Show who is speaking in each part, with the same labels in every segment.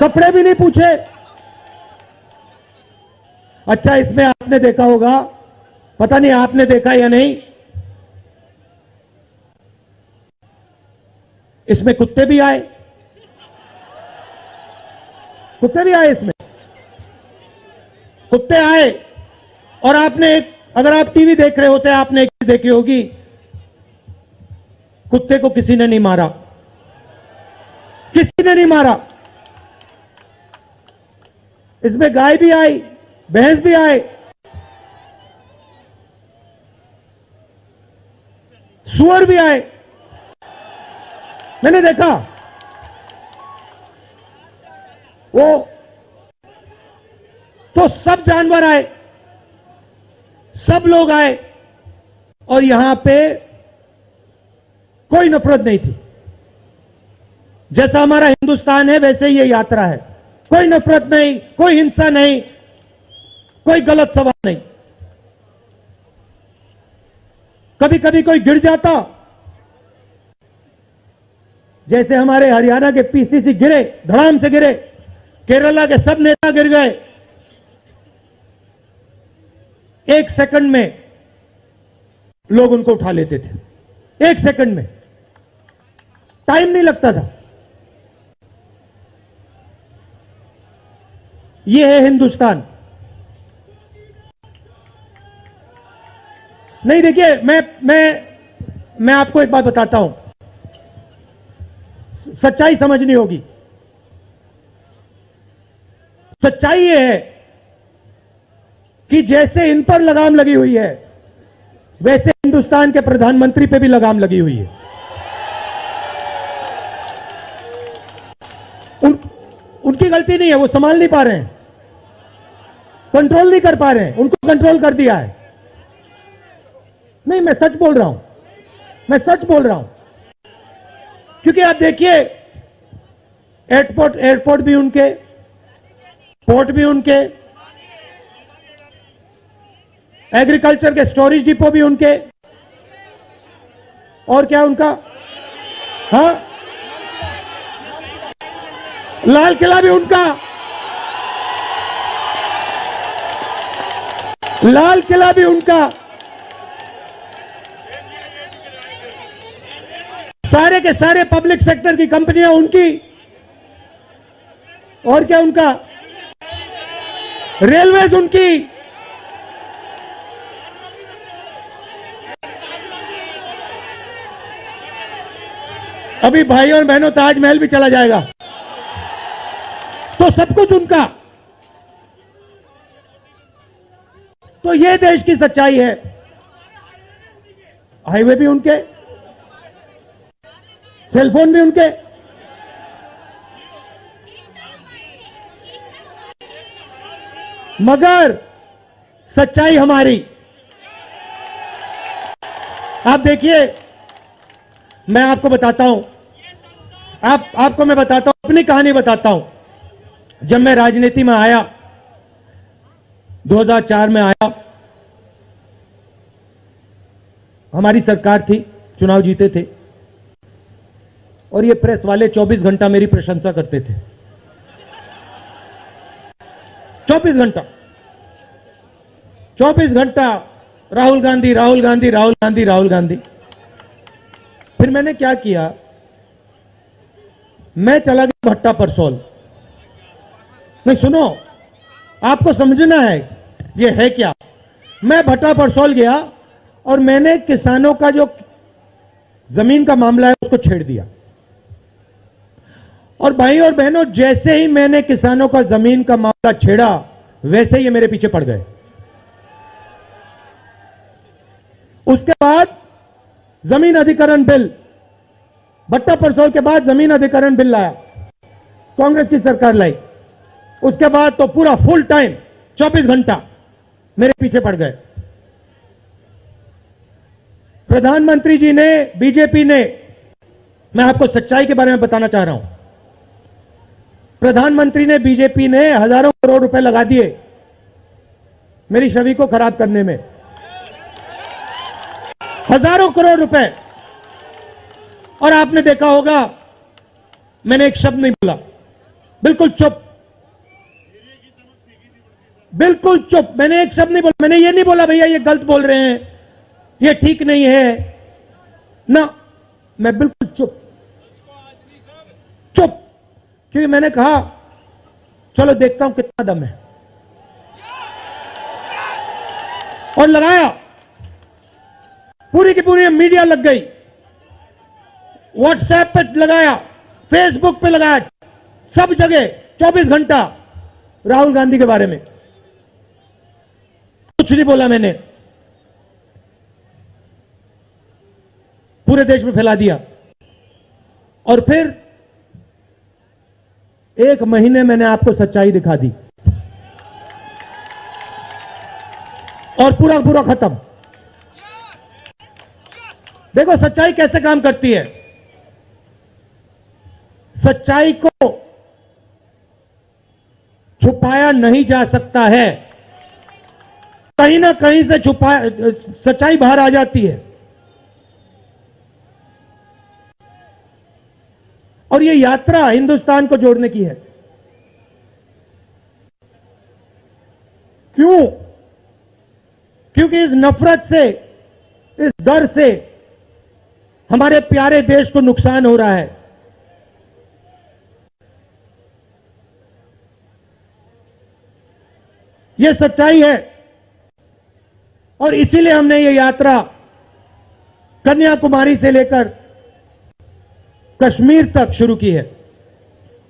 Speaker 1: कपड़े भी नहीं पूछे। अच्छा, इसमें आपने देखा होगा, पता नहीं आपने देखा या नहीं, इसमें कुत्ते भी आए। कुत्ते भी आए इसमें, कुत्ते आए। और आपने एक, अगर आप टीवी देख रहे होते, आपने एक चीज देखी होगी, कुत्ते को किसी ने नहीं मारा, किसी ने नहीं मारा। इसमें गाय भी आई, भैंस भी आए, सुअर भी आए, मैंने देखा। वो तो सब जानवर आए, सब लोग आए, और यहां पे कोई नफरत नहीं थी। जैसा हमारा हिंदुस्तान है वैसे ही ये यात्रा है, कोई नफरत नहीं, कोई हिंसा नहीं, कोई गलत सवाल नहीं। कभी कभी कोई गिर जाता, जैसे हमारे हरियाणा के पीसीसी गिरे, धड़ाम से गिरे, केरला के सब नेता गिर गए, 1 सेकंड में लोग उनको उठा लेते थे, 1 सेकंड में, टाइम नहीं लगता था। ये है हिंदुस्तान। नहीं, देखिए, मैं आपको एक बात बताता हूं, सच्चाई समझनी होगी। सच्चाई ये है कि जैसे इन पर लगाम लगी हुई है, वैसे हिंदुस्तान के प्रधानमंत्री पे भी लगाम लगी हुई है। उनकी गलती नहीं है, वो संभाल नहीं पा रहे हैं, कंट्रोल नहीं कर पा रहे हैं, उनको कंट्रोल कर दिया है। नहीं, मैं सच बोल रहा हूं, मैं सच बोल रहा हूं। क्योंकि आप देखिए, एयरपोर्ट भी उनके, पोर्ट भी उनके, एग्रीकल्चर के स्टोरेज डिपो भी उनके, और क्या उनका, हाँ, लाल किला भी उनका, लाल किला भी उनका, सारे के सारे पब्लिक सेक्टर की कंपनियां उनकी, और क्या उनका, रेलवेज उनकी, अभी भाइयों और बहनों ताजमहल भी चला जाएगा, तो सब कुछ उनका। तो ये देश की सच्चाई है। हाईवे भी उनके, सेलफोन भी उनके, मगर सच्चाई हमारी। आप देखिए, मैं आपको बताता हूं, आपको मैं बताता हूं, अपनी कहानी बताता हूं। जब मैं राजनीति में आया, 2004 में आया, हमारी सरकार थी, चुनाव जीते थे, और ये प्रेस वाले 24 घंटा मेरी प्रशंसा करते थे। 24 घंटा, 24 घंटा, राहुल गांधी, राहुल गांधी, राहुल गांधी, राहुल गांधी। फिर मैंने क्या किया, मैं चला गया भट्टा परसोल। नहीं, सुनो, आपको समझना है ये है क्या। मैं भट्टा परसोल गया और मैंने किसानों का जो जमीन का मामला है उसको छेड़ दिया। और भाई और बहनों, जैसे ही मैंने किसानों का जमीन का मामला छेड़ा, वैसे ही ये मेरे पीछे पड़ गए। उसके बाद जमीन अधिग्रहण बिल, भट्टा परसोल के बाद जमीन अधिग्रहण बिल लाया, कांग्रेस की सरकार लाई। उसके बाद तो पूरा फुल टाइम 24 घंटा मेरे पीछे पड़ गए। प्रधानमंत्री जी ने, बीजेपी ने, मैं आपको सच्चाई के बारे में बताना चाह रहा हूं, प्रधानमंत्री ने, बीजेपी ने हजारों करोड़ रुपए लगा दिए मेरी छवि को खराब करने में, हजारों करोड़ रुपए। और आपने देखा होगा, मैंने एक शब्द नहीं बोला, बिल्कुल चुप, बिल्कुल चुप। मैंने एक शब्द नहीं बोला, मैंने ये नहीं बोला भैया ये गलत बोल रहे हैं, ये ठीक नहीं है ना, मैं बिल्कुल चुप, चुप। क्योंकि मैंने कहा चलो देखता हूं कितना दम है, और लगाया। पूरी की पूरी मीडिया लग गई, व्हाट्सएप पे लगाया, फेसबुक पे लगाया, सब जगह 24 घंटा राहुल गांधी के बारे में। कुछ नहीं बोला मैंने, पूरे देश में फैला दिया। और फिर 1 महीने मैंने आपको सच्चाई दिखा दी, और पूरा पूरा खत्म। देखो सच्चाई कैसे काम करती है। सच्चाई को छुपाया नहीं जा सकता है, कहीं ना कहीं से सच्चाई बाहर आ जाती है। और ये यात्रा हिंदुस्तान को जोड़ने की है। क्यों? क्योंकि इस नफरत से, इस डर से हमारे प्यारे देश को नुकसान हो रहा है। यह सच्चाई है, और इसीलिए हमने ये यात्रा कन्याकुमारी से लेकर कश्मीर तक शुरू की है।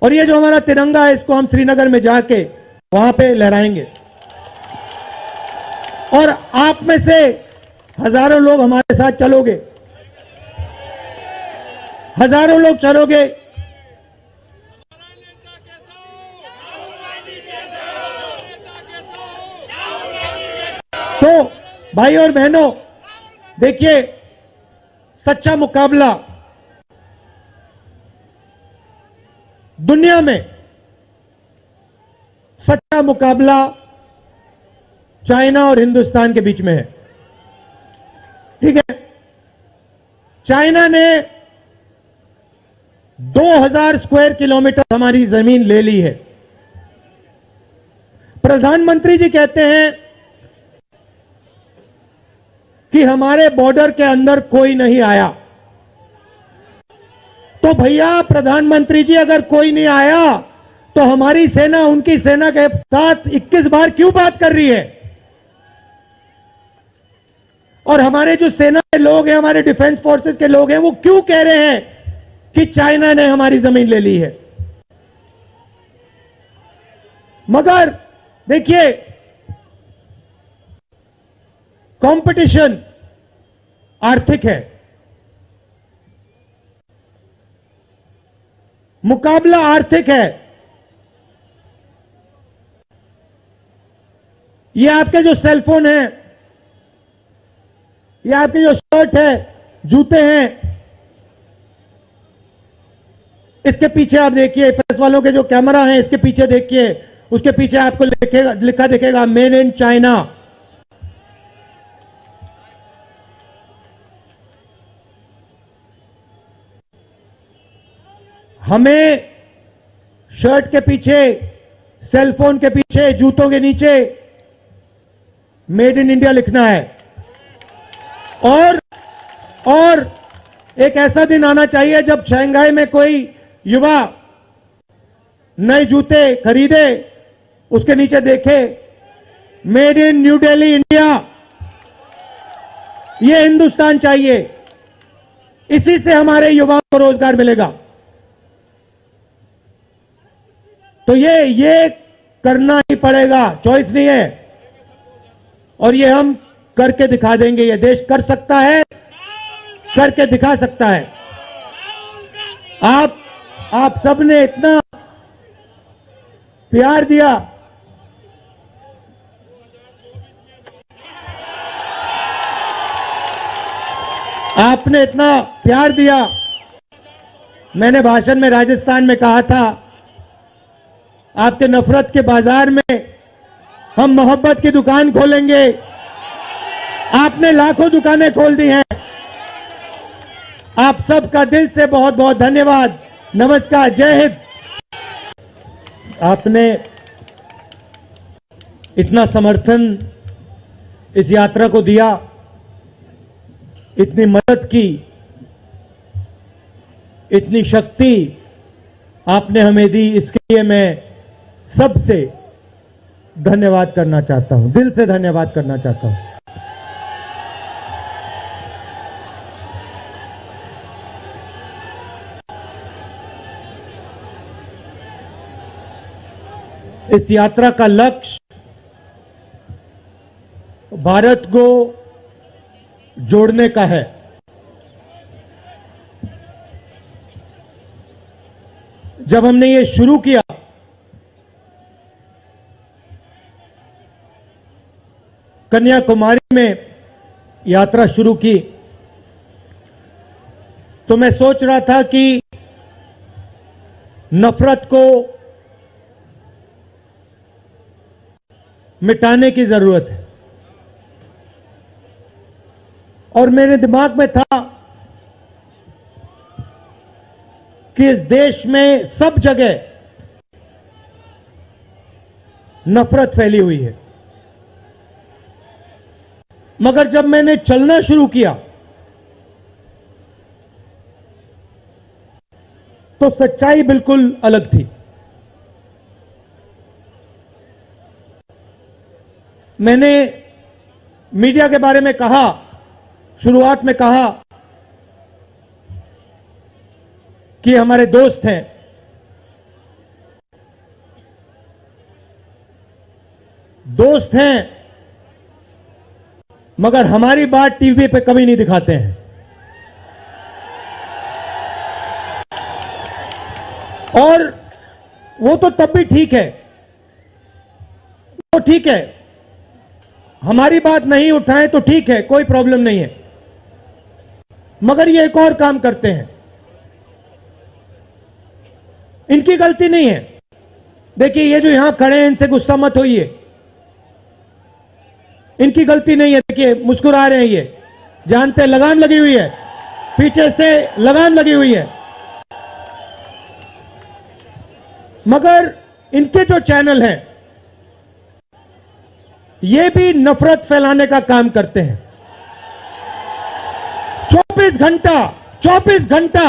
Speaker 1: और ये जो हमारा तिरंगा है, इसको हम श्रीनगर में जाके वहां पे लहराएंगे। और आप में से हजारों लोग हमारे साथ चलोगे, हजारों लोग चलोगे। तो भाई और बहनों, देखिए सच्चा मुकाबला दुनिया में, सच्चा मुकाबला चाइना और हिंदुस्तान के बीच में है। ठीक है, चाइना ने 2000 स्क्वायर किलोमीटर हमारी जमीन ले ली है। प्रधानमंत्री जी कहते हैं कि हमारे बॉर्डर के अंदर कोई नहीं आया। तो भैया प्रधानमंत्री जी, अगर कोई नहीं आया तो हमारी सेना उनकी सेना के साथ 21 बार क्यों बात कर रही है? और हमारे जो सेना के लोग हैं, हमारे डिफेंस फोर्सेस के लोग हैं, वो क्यों कह रहे हैं कि चाइना ने हमारी जमीन ले ली है? मगर देखिए, कंपटीशन आर्थिक है, मुकाबला आर्थिक है। ये आपके जो सेलफोन है, ये आपके जो शर्ट है, जूते हैं, इसके पीछे आप देखिए, प्रेस वालों के जो कैमरा है इसके पीछे देखिए, उसके पीछे आपको लिखा दिखेगा मेड इन चाइना। हमें शर्ट के पीछे, सेलफोन के पीछे, जूतों के नीचे मेड इन इंडिया लिखना है। और एक ऐसा दिन आना चाहिए जब शंघाई में कोई युवा नए जूते खरीदे, उसके नीचे देखे made in new Delhi India. ये हिंदुस्तान चाहिए, इसी से हमारे युवाओं को रोजगार मिलेगा। तो ये करना ही पड़ेगा, चॉइस नहीं है। और ये हम करके दिखा देंगे। ये देश कर सकता है, करके दिखा सकता है। आप सबने इतना प्यार दिया, आपने इतना प्यार दिया। मैंने भाषण में राजस्थान में कहा था, आपके नफरत के बाजार में हम मोहब्बत की दुकान खोलेंगे। आपने लाखों दुकानें खोल दी हैं। आप सबका दिल से बहुत बहुत धन्यवाद। नमस्कार, जय हिंद। आपने इतना समर्थन इस यात्रा को दिया, इतनी मदद की, इतनी शक्ति आपने हमें दी, इसके लिए मैं सबसे धन्यवाद करना चाहता हूं, दिल से धन्यवाद करना चाहता हूं। इस यात्रा का लक्ष्य भारत को जोड़ने का है। जब हमने ये शुरू किया कन्याकुमारी में यात्रा शुरू की, तो मैं सोच रहा था कि नफरत को मिटाने की जरूरत है, और मेरे दिमाग में था कि इस देश में सब जगह नफरत फैली हुई है। मगर जब मैंने चलना शुरू किया तो सच्चाई बिल्कुल अलग थी। मैंने मीडिया के बारे में कहा, शुरुआत में कहा कि हमारे दोस्त हैं, दोस्त हैं, मगर हमारी बात टीवी पे कभी नहीं दिखाते हैं। और वो तो तब भी ठीक है, वो ठीक है, हमारी बात नहीं उठाएं तो ठीक है, कोई प्रॉब्लम नहीं है। मगर ये एक और काम करते हैं, इनकी गलती नहीं है। देखिए, ये जो यहां खड़े हैं, इनसे गुस्सा मत होइए, इनकी गलती नहीं है। देखिए, मुस्कुरा रहे हैं, ये जानते हैं लगाम लगी हुई है, पीछे से लगाम लगी हुई है। मगर इनके जो चैनल हैं, ये भी नफरत फैलाने का काम करते हैं। 24 घंटा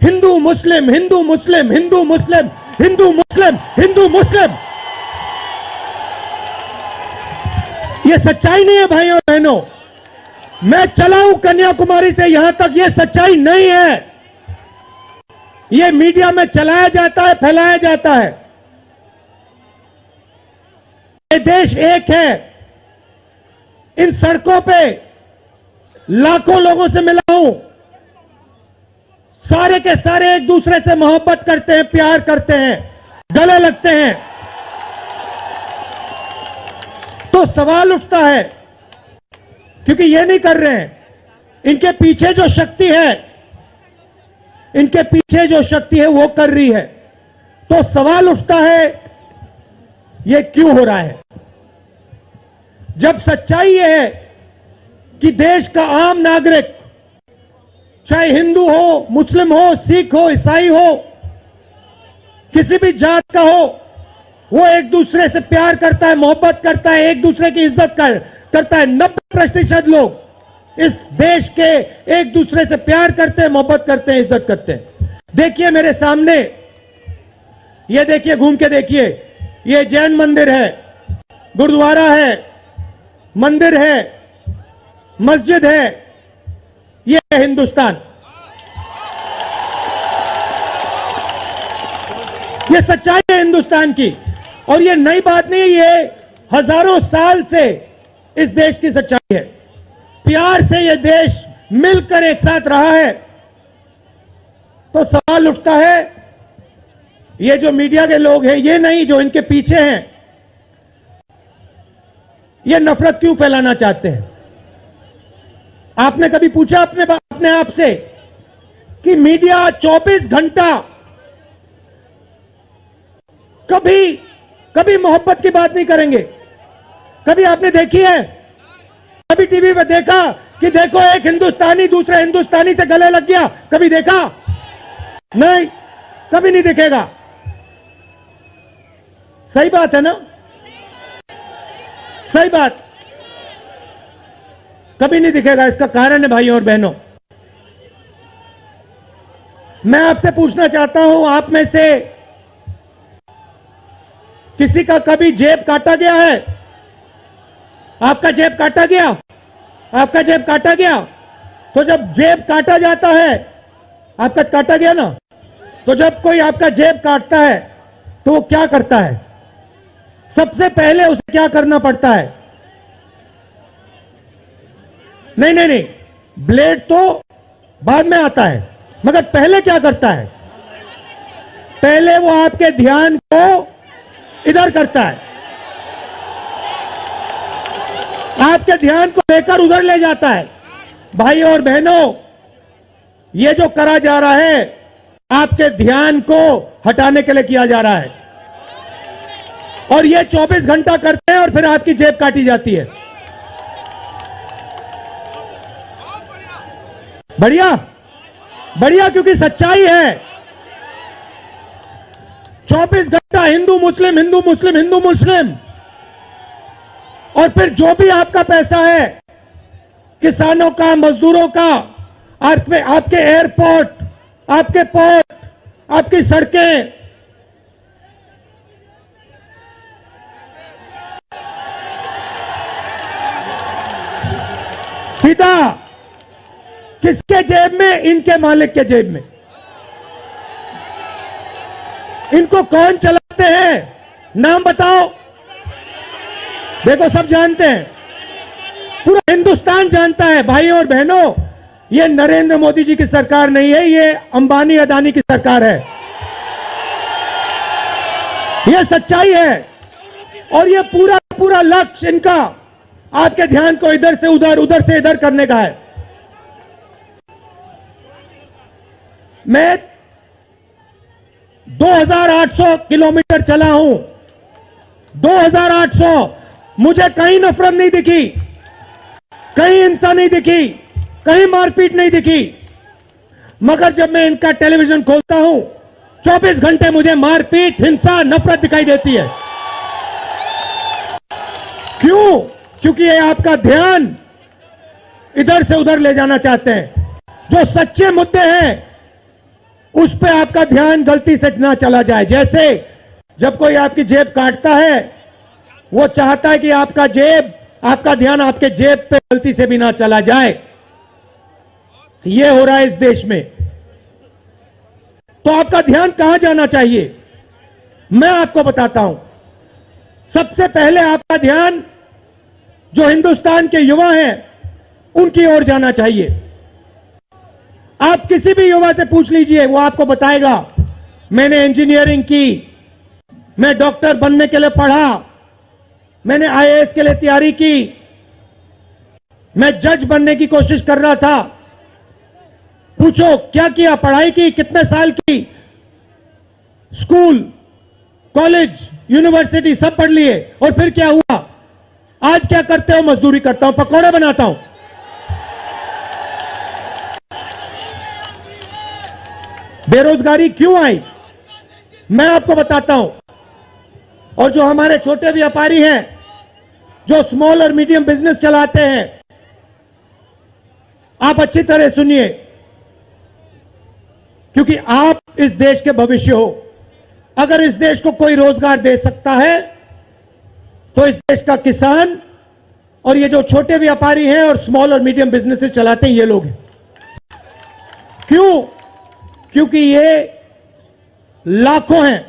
Speaker 1: हिंदू मुस्लिम, हिंदू मुस्लिम, हिंदू मुस्लिम, हिंदू मुस्लिम, हिंदू मुस्लिम। ये सच्चाई नहीं है भाइयों और बहनों। मैं चला हूं कन्याकुमारी से यहां तक, ये सच्चाई नहीं है। ये मीडिया में चलाया जाता है, फैलाया जाता है। ये देश एक है। इन सड़कों पे लाखों लोगों से मिला हूं, सारे के सारे एक दूसरे से मोहब्बत करते हैं, प्यार करते हैं, गले लगते हैं। तो सवाल उठता है, क्योंकि ये नहीं कर रहे हैं, इनके पीछे जो शक्ति है, इनके पीछे जो शक्ति है वो कर रही है। तो सवाल उठता है, ये क्यों हो रहा है? जब सच्चाई ये है कि देश का आम नागरिक, चाहे हिंदू हो, मुस्लिम हो, सिख हो, ईसाई हो, किसी भी जात का हो, वो एक दूसरे से प्यार करता है, मोहब्बत करता है, एक दूसरे की इज्जत करता है। 90% लोग इस देश के एक दूसरे से प्यार करते हैं, मोहब्बत करते हैं, इज्जत करते हैं। देखिए मेरे सामने, ये देखिए, घूम के देखिए, ये जैन मंदिर है, गुरुद्वारा है, मंदिर है, मस्जिद है। ये है हिंदुस्तान। ये सच्चाई है हिंदुस्तान की, और ये नई बात नहीं, ये हजारों साल से इस देश की सच्चाई है। प्यार से ये देश मिलकर एक साथ रहा है। तो सवाल उठता है, ये जो मीडिया के लोग हैं, ये नहीं, जो इनके पीछे हैं, ये नफरत क्यों फैलाना चाहते हैं? आपने कभी पूछा अपने आप से कि मीडिया 24 घंटा कभी मोहब्बत की बात नहीं करेंगे? कभी आपने देखी है? कभी टीवी पे देखा कि देखो एक हिंदुस्तानी दूसरे हिंदुस्तानी से गले लग गया? कभी देखा? नहीं, कभी नहीं दिखेगा। सही बात है ना? सही बात। कभी नहीं दिखेगा। इसका कारण है भाइयों और बहनों, मैं आपसे पूछना चाहता हूं, आप में से किसी का कभी जेब काटा गया है? आपका जेब काटा गया? आपका जेब काटा गया? तो जब जेब काटा जाता है, आपका काटा गया ना, तो जब कोई आपका जेब काटता है तो वो क्या करता है? सबसे पहले उसे क्या करना पड़ता है? नहीं नहीं नहीं, ब्लेड तो बाद में आता है, मगर पहले क्या करता है? पहले वो आपके ध्यान को इधर करता है, आपके ध्यान को लेकर उधर ले जाता है। भाइयों और बहनों, ये जो करा जा रहा है आपके ध्यान को हटाने के लिए किया जा रहा है, और ये 24 घंटा करते हैं और फिर आपकी जेब काटी जाती है। बढ़िया बढ़िया, क्योंकि सच्चाई है। 24 घंटा हिंदू मुस्लिम, हिंदू मुस्लिम, हिंदू मुस्लिम, और फिर जो भी आपका पैसा है, किसानों का, मजदूरों का, आपके एयरपोर्ट, आपके पोर्ट, आपकी सड़कें, सीधा किसके जेब में? इनके मालिक के जेब में। इनको कौन चलाते हैं? नाम बताओ। देखो, सब जानते हैं, पूरा हिंदुस्तान जानता है। भाइयों और बहनों, ये नरेंद्र मोदी जी की सरकार नहीं है, ये अंबानी अदानी की सरकार है। ये सच्चाई है, और ये पूरा पूरा लक्ष्य इनका आपके ध्यान को इधर से उधर, उधर से इधर करने का है। मैं 2800 किलोमीटर चला हूं, 2800। मुझे कहीं नफरत नहीं दिखी, कहीं हिंसा नहीं दिखी, कहीं मारपीट नहीं दिखी, मगर जब मैं इनका टेलीविजन खोलता हूं, 24 घंटे मुझे मारपीट, हिंसा, नफरत दिखाई देती है। क्यों? क्योंकि ये आपका ध्यान इधर से उधर ले जाना चाहते हैं। जो सच्चे मुद्दे हैं उस पे आपका ध्यान गलती से ना चला जाए। जैसे जब कोई आपकी जेब काटता है, वो चाहता है कि आपका ध्यान आपके जेब पे गलती से भी ना चला जाए। ये हो रहा है इस देश में। तो आपका ध्यान कहां जाना चाहिए? मैं आपको बताता हूं। सबसे पहले आपका ध्यान जो हिंदुस्तान के युवा हैं उनकी ओर जाना चाहिए। आप किसी भी युवा से पूछ लीजिए, वो आपको बताएगा, मैंने इंजीनियरिंग की, मैं डॉक्टर बनने के लिए पढ़ा, मैंने आईएएस के लिए तैयारी की, मैं जज बनने की कोशिश कर रहा था। पूछो क्या किया? पढ़ाई की, कितने साल की, स्कूल, कॉलेज, यूनिवर्सिटी सब पढ़ लिए, और फिर क्या हुआ? आज क्या करते हो? मजदूरी करता हूं, पकौड़े बनाता हूं। बेरोजगारी क्यों आई? मैं आपको बताता हूं। और जो हमारे छोटे व्यापारी हैं, जो स्मॉल और मीडियम बिजनेस चलाते हैं, आप अच्छी तरह सुनिए, क्योंकि आप इस देश के भविष्य हो। अगर इस देश को कोई रोजगार दे सकता है तो इस देश का किसान और ये जो छोटे व्यापारी हैं और स्मॉल और मीडियम बिजनेसेस चलाते हैं, ये लोग हैं। क्यों? क्योंकि ये लाखों हैं,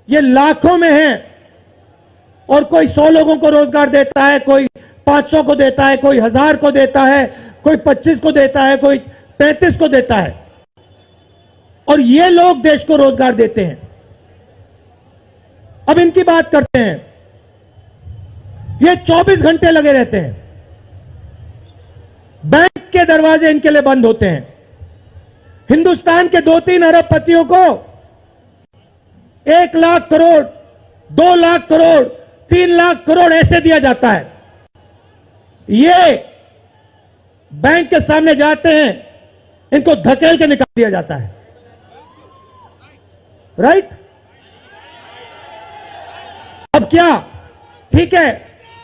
Speaker 1: ये लाखों में हैं, और कोई 100 लोगों को रोजगार देता है, कोई 500 को देता है, कोई 1000 को देता है, कोई 25 को देता है, कोई 35 को देता है, और ये लोग देश को रोजगार देते हैं। अब इनकी बात करते हैं। ये 24 घंटे लगे रहते हैं, बैंक के दरवाजे इनके लिए बंद होते हैं। हिंदुस्तान के 2-3 अरबपतियों को 1 लाख करोड़, 2 लाख करोड़, 3 लाख करोड़ ऐसे दिया जाता है। ये बैंक के सामने जाते हैं, इनको धकेल के निकाल दिया जाता है। राइट? अब क्या, ठीक है,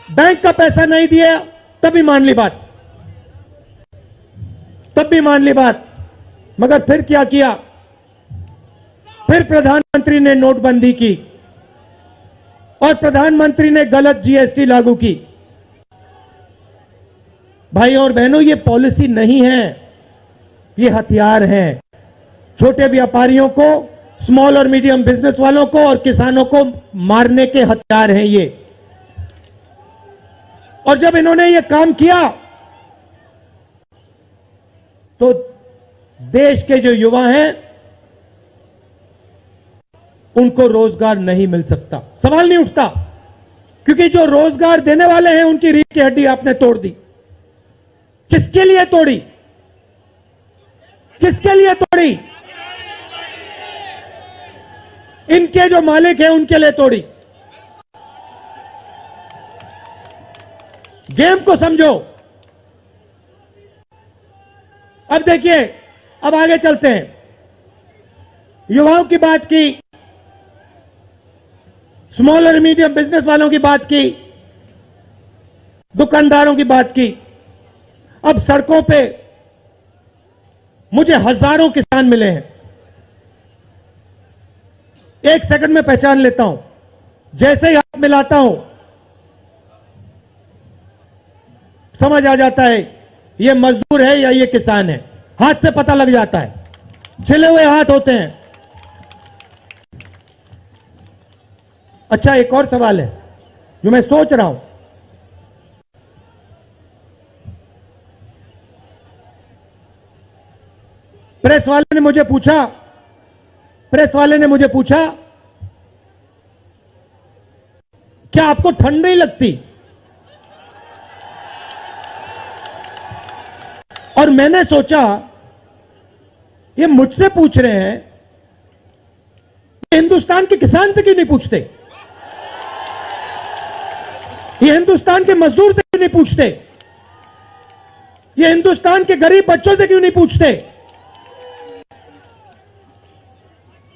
Speaker 1: बैंक का पैसा नहीं दिया तभी मान ली बात, तब भी मान ली बात, मगर फिर क्या किया, फिर प्रधानमंत्री ने नोटबंदी की और प्रधानमंत्री ने गलत जीएसटी लागू की। भाइयों और बहनों, ये पॉलिसी नहीं है, ये हथियार है। छोटे व्यापारियों को, स्मॉल और मीडियम बिजनेस वालों को और किसानों को मारने के हथियार हैं ये। और जब इन्होंने ये काम किया तो देश के जो युवा हैं उनको रोजगार नहीं मिल सकता, सवाल नहीं उठता, क्योंकि जो रोजगार देने वाले हैं उनकी रीढ़ की हड्डी आपने तोड़ दी। किसके लिए तोड़ी, किसके लिए तोड़ी? इनके जो मालिक हैं उनके लिए तोड़ी। गेम को समझो। अब देखिए, अब आगे चलते हैं। युवाओं की बात की, स्मॉल और मीडियम बिजनेस वालों की बात की, दुकानदारों की बात की। अब सड़कों पे मुझे हजारों किसान मिले हैं, एक सेकंड में पहचान लेता हूं, जैसे ही हाथ मिलाता हूं समझ आ जाता है ये मजदूर है या ये किसान है, हाथ से पता लग जाता है, छिले हुए हाथ होते हैं। अच्छा, एक और सवाल है जो मैं सोच रहा हूं, प्रेस वाले ने मुझे पूछा क्या आपको ठंड नहीं लगती? और मैंने सोचा ये मुझसे पूछ रहे हैं, हिंदुस्तान के किसान से क्यों नहीं पूछते? ये हिंदुस्तान के मजदूर से क्यों नहीं पूछते? ये हिंदुस्तान के गरीब बच्चों से क्यों नहीं पूछते?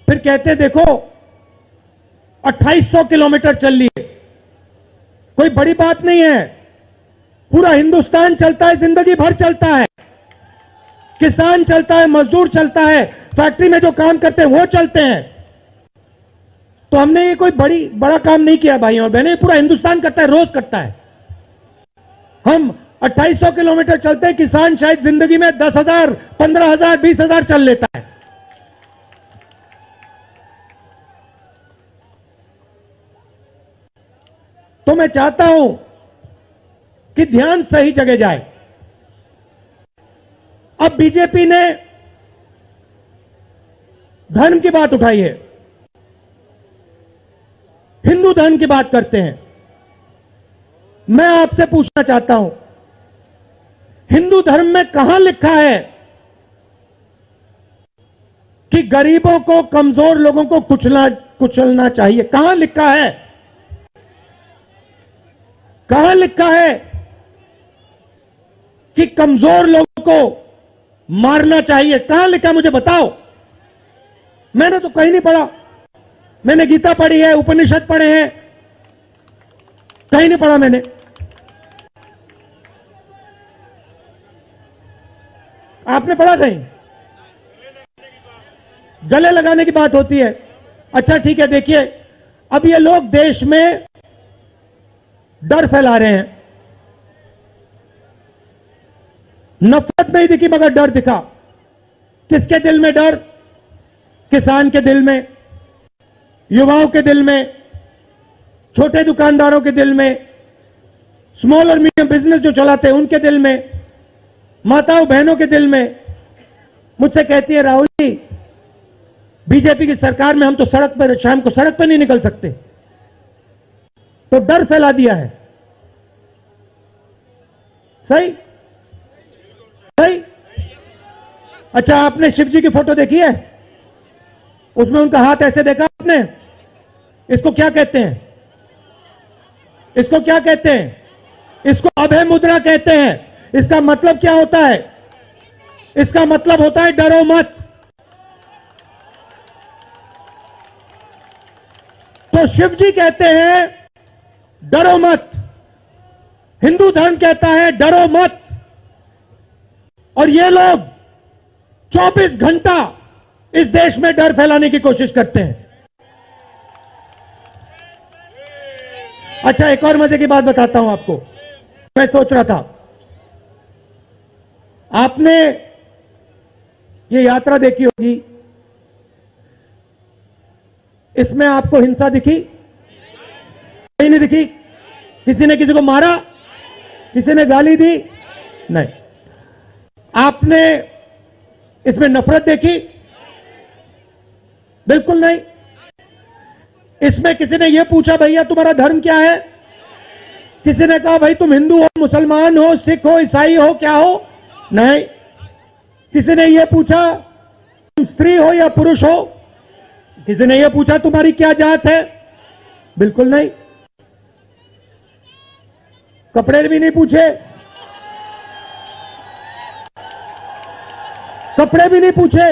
Speaker 1: फिर कहते देखो 2800 किलोमीटर चल लिए, कोई बड़ी बात नहीं है, पूरा हिंदुस्तान चलता है, जिंदगी भर चलता है, किसान चलता है, मजदूर चलता है, फैक्ट्री में जो काम करते हैं वो चलते हैं। तो हमने ये कोई बड़ा काम नहीं किया भाई और बहनें, पूरा हिंदुस्तान करता है, रोज करता है। हम 2800 किलोमीटर चलते हैं, किसान शायद जिंदगी में 10,000, 15,000, 20,000 चल लेता है। तो मैं चाहता हूं कि ध्यान सही जगह जाए। अब बीजेपी ने धर्म की बात उठाई है, हिंदू धर्म की बात करते हैं। मैं आपसे पूछना चाहता हूं, हिंदू धर्म में कहां लिखा है कि गरीबों को, कमजोर लोगों को कुचलना चाहिए? कहां लिखा है? कहां लिखा है कि कमजोर लोगों को मारना चाहिए? कहां लिखा, मुझे बताओ। मैंने तो कहीं नहीं पढ़ा। मैंने गीता पढ़ी है, उपनिषद पढ़े हैं, कहीं नहीं पढ़ा मैंने। आपने पढ़ा कहीं? गले लगाने की बात होती है। अच्छा ठीक है, देखिए अब ये लोग देश में डर फैला रहे हैं। नफरत नहीं दिखी मगर डर दिखा। किसके दिल में डर? किसान के दिल में, युवाओं के दिल में, छोटे दुकानदारों के दिल में, स्मॉल और मीडियम बिजनेस जो चलाते हैं उनके दिल में, माताओं बहनों के दिल में। मुझसे कहती है राहुल जी, बीजेपी की सरकार में हम तो सड़क पर, शाम को सड़क पर नहीं निकल सकते। तो डर फैला दिया है। सही सही। अच्छा, आपने शिव जी की फोटो देखी है? उसमें उनका हाथ ऐसे देखा आपने? इसको क्या कहते हैं? इसको क्या कहते हैं? इसको अभय मुद्रा कहते हैं। इसका मतलब क्या होता है? इसका मतलब होता है डरो मत। तो शिव जी कहते हैं डरो मत। हिंदू धर्म कहता है डरो मत। और ये लोग 24 घंटा इस देश में डर फैलाने की कोशिश करते हैं। अच्छा, एक और मजे की बात बताता हूं आपको। मैं सोच रहा था, आपने ये यात्रा देखी होगी, इसमें आपको हिंसा दिखी? कहीं नहीं दिखी? किसी ने किसी को मारा? किसी ने गाली दी? नहीं। आपने इसमें नफरत देखी? बिल्कुल नहीं। इसमें किसी ने यह पूछा भैया तुम्हारा धर्म क्या है? किसी ने कहा भाई तुम हिंदू हो, मुसलमान हो, सिख हो, ईसाई हो, क्या हो? नहीं। किसी ने यह पूछा तुम स्त्री हो या पुरुष हो? किसी ने यह पूछा तुम्हारी क्या जात है? बिल्कुल नहीं। कपड़े भी नहीं पूछे, कपड़े भी नहीं पूछे।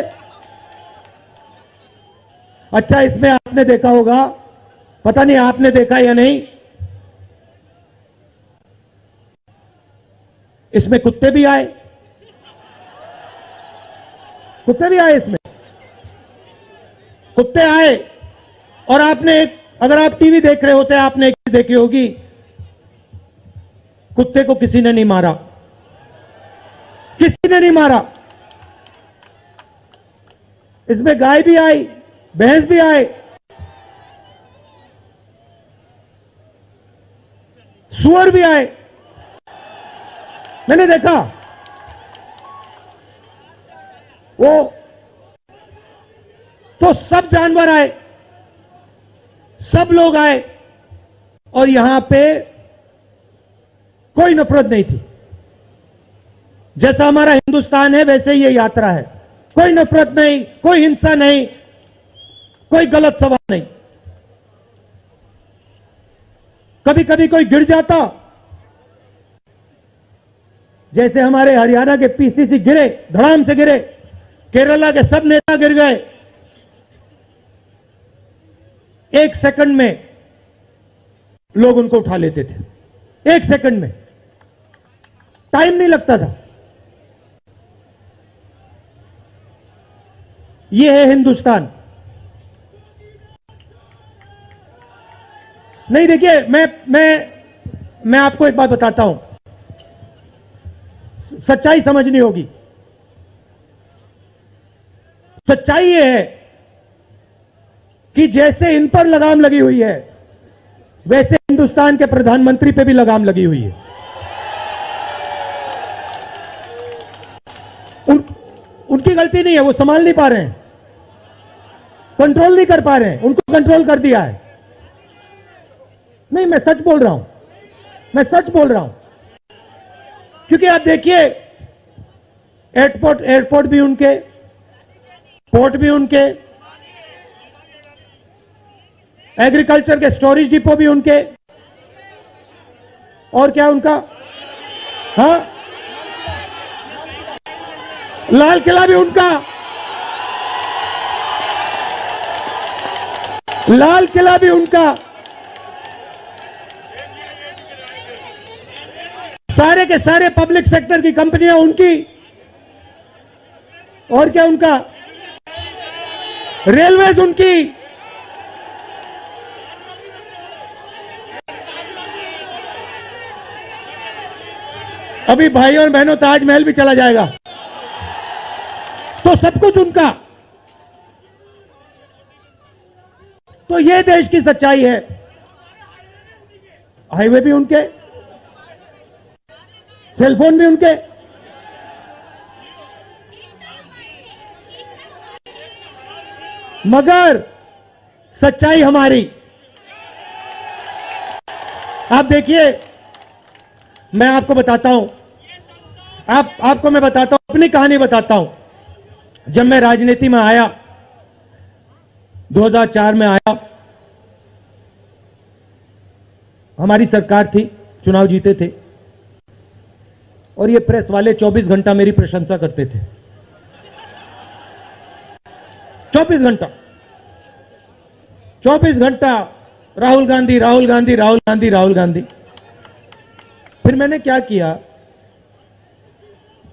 Speaker 1: अच्छा, इसमें आपने देखा होगा, पता नहीं आपने देखा या नहीं, इसमें कुत्ते भी आए। कुत्ते भी आए इसमें, कुत्ते आए। और आपने, अगर आप टीवी देख रहे होते, आपने एक चीज देखी होगी, कुत्ते को किसी ने नहीं मारा, किसी ने नहीं मारा। इसमें गाय भी आई, भैंस भी आए, सुअर भी आए। मैंने देखा वो, तो सब जानवर आए, सब लोग आए, और यहां पे कोई नफरत नहीं थी। जैसा हमारा हिंदुस्तान है वैसे ही ये यात्रा है। कोई नफरत नहीं, कोई हिंसा नहीं, कोई गलत सवाल नहीं। कभी कभी कोई गिर जाता, जैसे हमारे हरियाणा के पीसीसी गिरे, धड़ाम से गिरे, केरला के सब नेता गिर गए। 1 सेकंड में लोग उनको उठा लेते थे, 1 सेकंड में, टाइम नहीं लगता था। यह है हिंदुस्तान। नहीं, देखिए, मैं आपको एक बात बताता हूं, सच्चाई समझनी होगी। सच्चाई यह है कि जैसे इन पर लगाम लगी हुई है, वैसे हिंदुस्तान के प्रधानमंत्री पे भी लगाम लगी हुई है। उनकी गलती नहीं है, वो संभाल नहीं पा रहे हैं, कंट्रोल नहीं कर पा रहे हैं, उनको कंट्रोल कर दिया है। नहीं, मैं सच बोल रहा हूं, मैं सच बोल रहा हूं। क्योंकि आप देखिए, एयरपोर्ट भी उनके, पोर्ट भी उनके, एग्रीकल्चर के स्टोरेज डिपो भी उनके, और क्या उनका, हाँ, लाल किला भी उनका, लाल किला भी उनका, सारे के सारे पब्लिक सेक्टर की कंपनियां उनकी, और क्या उनका, रेलवेज उनकी। अभी भाइयों और बहनों, ताजमहल भी चला जाएगा, तो सब कुछ उनका। तो ये देश की सच्चाई है। हाईवे भी उनके, सेलफोन भी उनके, मगर सच्चाई हमारी। आप देखिए, मैं आपको बताता हूं, आपको मैं बताता हूं, अपनी कहानी बताता हूं। जब मैं राजनीति में आया, 2004 में आया, हमारी सरकार थी, चुनाव जीते थे, और ये प्रेस वाले 24 घंटा मेरी प्रशंसा करते थे। 24 घंटा, 24 घंटा राहुल गांधी राहुल गांधी राहुल गांधी राहुल गांधी। फिर मैंने क्या किया,